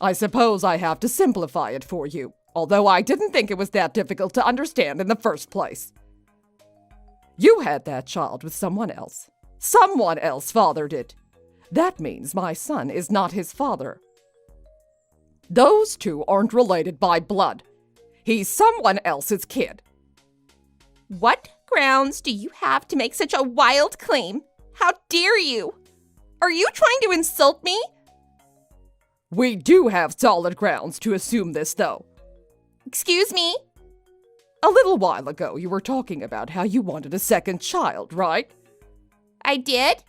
I suppose I have to simplify it for you, although I didn't think it was that difficult to understand in the first place. You had that child with someone else. Someone else fathered it. That means my son is not his father. Those two aren't related by blood. He's someone else's kid. What grounds do you have to make such a wild claim? How dare you? Are you trying to insult me? We do have solid grounds to assume this, though. Excuse me? A little while ago, you were talking about how you wanted a second child, right? I did?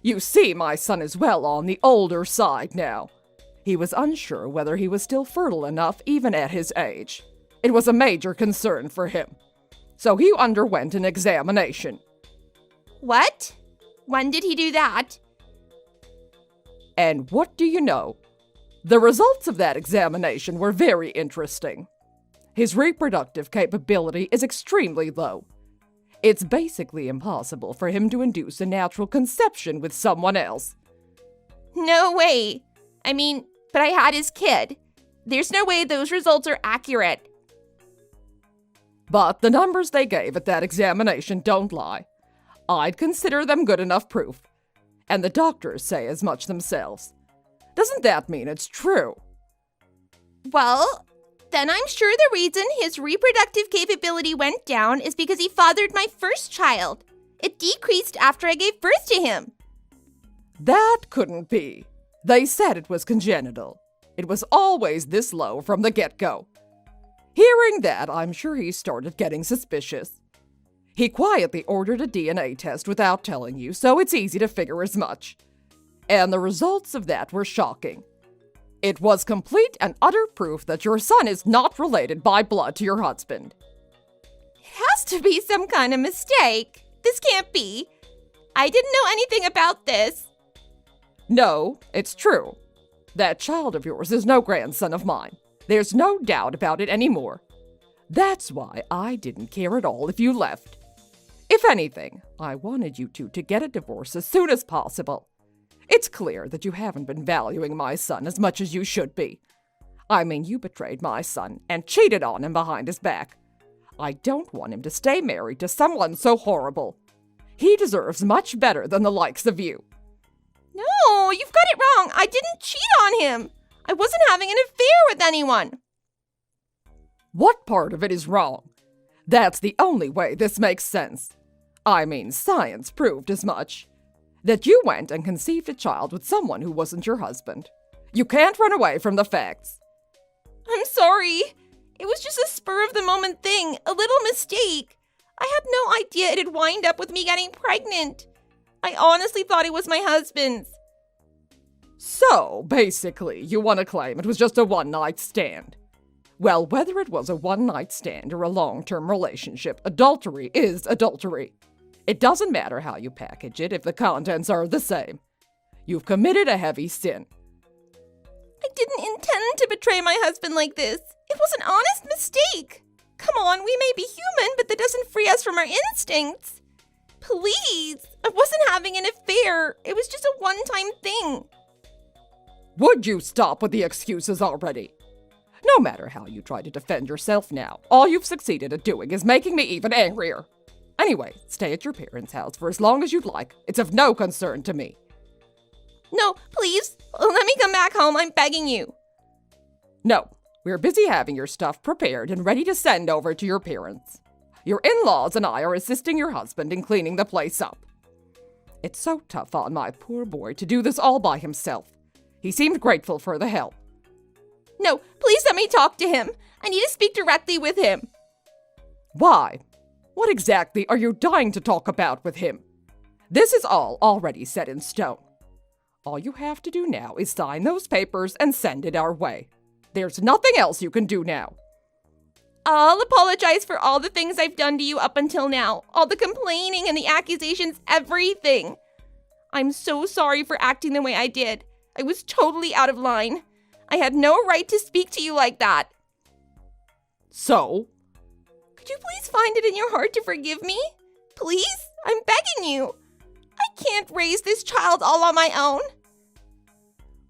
You see, my son is well on the older side now. He was unsure whether he was still fertile enough even at his age. It was a major concern for him. So he underwent an examination. What? When did he do that? And what do you know? The results of that examination were very interesting. His reproductive capability is extremely low. It's basically impossible for him to induce a natural conception with someone else. No way. I mean, but I had his kid. There's no way those results are accurate. But the numbers they gave at that examination don't lie. I'd consider them good enough proof. And the doctors say as much themselves. Doesn't that mean it's true? Well, then I'm sure the reason his reproductive capability went down is because he fathered my first child. It decreased after I gave birth to him. That couldn't be. They said it was congenital. It was always this low from the get-go. Hearing that, I'm sure he started getting suspicious. He quietly ordered a DNA test without telling you, so it's easy to figure as much. And the results of that were shocking. It was complete and utter proof that your son is not related by blood to your husband. It has to be some kind of mistake. This can't be. I didn't know anything about this. No, it's true. That child of yours is no grandson of mine. There's no doubt about it anymore. That's why I didn't care at all if you left. If anything, I wanted you two to get a divorce as soon as possible. It's clear that you haven't been valuing my son as much as you should be. I mean, you betrayed my son and cheated on him behind his back. I don't want him to stay married to someone so horrible. He deserves much better than the likes of you. No, you've got it wrong. I didn't cheat on him. I wasn't having an affair with anyone. What part of it is wrong? That's the only way this makes sense. I mean, science proved as much. That you went and conceived a child with someone who wasn't your husband. You can't run away from the facts. I'm sorry. It was just a spur-of-the-moment thing, a little mistake. I had no idea it'd wind up with me getting pregnant. I honestly thought it was my husband's. So, basically, you want to claim it was just a one-night stand. Well, whether it was a one-night stand or a long-term relationship, adultery is adultery. It doesn't matter how you package it if the contents are the same. You've committed a heavy sin. I didn't intend to betray my husband like this. It was an honest mistake. Come on, we may be human, but that doesn't free us from our instincts. Please, I wasn't having an affair. It was just a one-time thing. Would you stop with the excuses already? No matter how you try to defend yourself now, all you've succeeded at doing is making me even angrier. Anyway, stay at your parents' house for as long as you'd like. It's of no concern to me. No, please, let me come back home. I'm begging you. No, we're busy having your stuff prepared and ready to send over to your parents. Your in-laws and I are assisting your husband in cleaning the place up. It's so tough on my poor boy to do this all by himself. He seemed grateful for the help. No, please let me talk to him. I need to speak directly with him. Why? What exactly are you dying to talk about with him? This is all already set in stone. All you have to do now is sign those papers and send it our way. There's nothing else you can do now. I'll apologize for all the things I've done to you up until now. All the complaining and the accusations, everything. I'm so sorry for acting the way I did. I was totally out of line. I had no right to speak to you like that. So? Could you please find it in your heart to forgive me? Please? I'm begging you. I can't raise this child all on my own.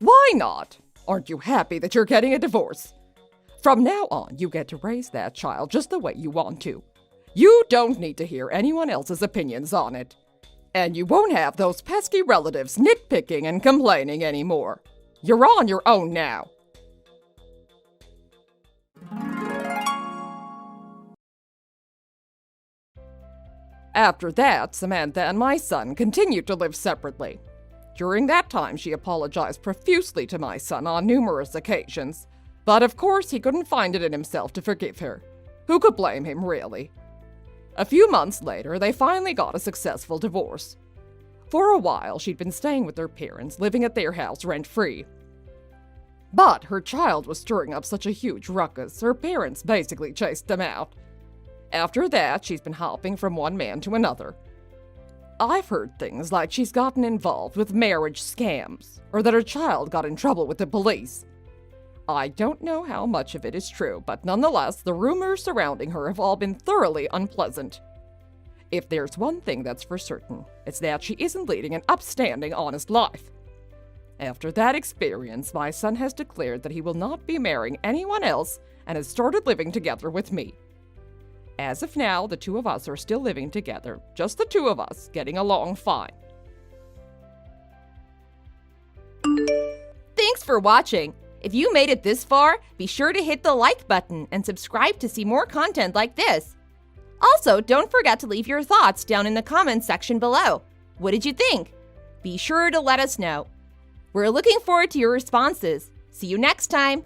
Why not? Aren't you happy that you're getting a divorce? From now on, you get to raise that child just the way you want to. You don't need to hear anyone else's opinions on it. And you won't have those pesky relatives nitpicking and complaining anymore. You're on your own now. After that, Samantha and my son continued to live separately. During that time, she apologized profusely to my son on numerous occasions, but of course he couldn't find it in himself to forgive her. Who could blame him, really? A few months later, they finally got a successful divorce. For a while, she'd been staying with her parents, living at their house rent-free. But her child was stirring up such a huge ruckus, her parents basically chased them out. After that, she's been hopping from one man to another. I've heard things like she's gotten involved with marriage scams, or that her child got in trouble with the police. I don't know how much of it is true, but nonetheless, the rumors surrounding her have all been thoroughly unpleasant. If there's one thing that's for certain, it's that she isn't leading an upstanding, honest life. After that experience, my son has declared that he will not be marrying anyone else and has started living together with me. As of now, the two of us are still living together, just the two of us, getting along fine. Thanks for watching. If you made it this far, be sure to hit the like button and subscribe to see more content like this. Also, don't forget to leave your thoughts down in the comments section below. What did you think? Be sure to let us know. We're looking forward to your responses. See you next time.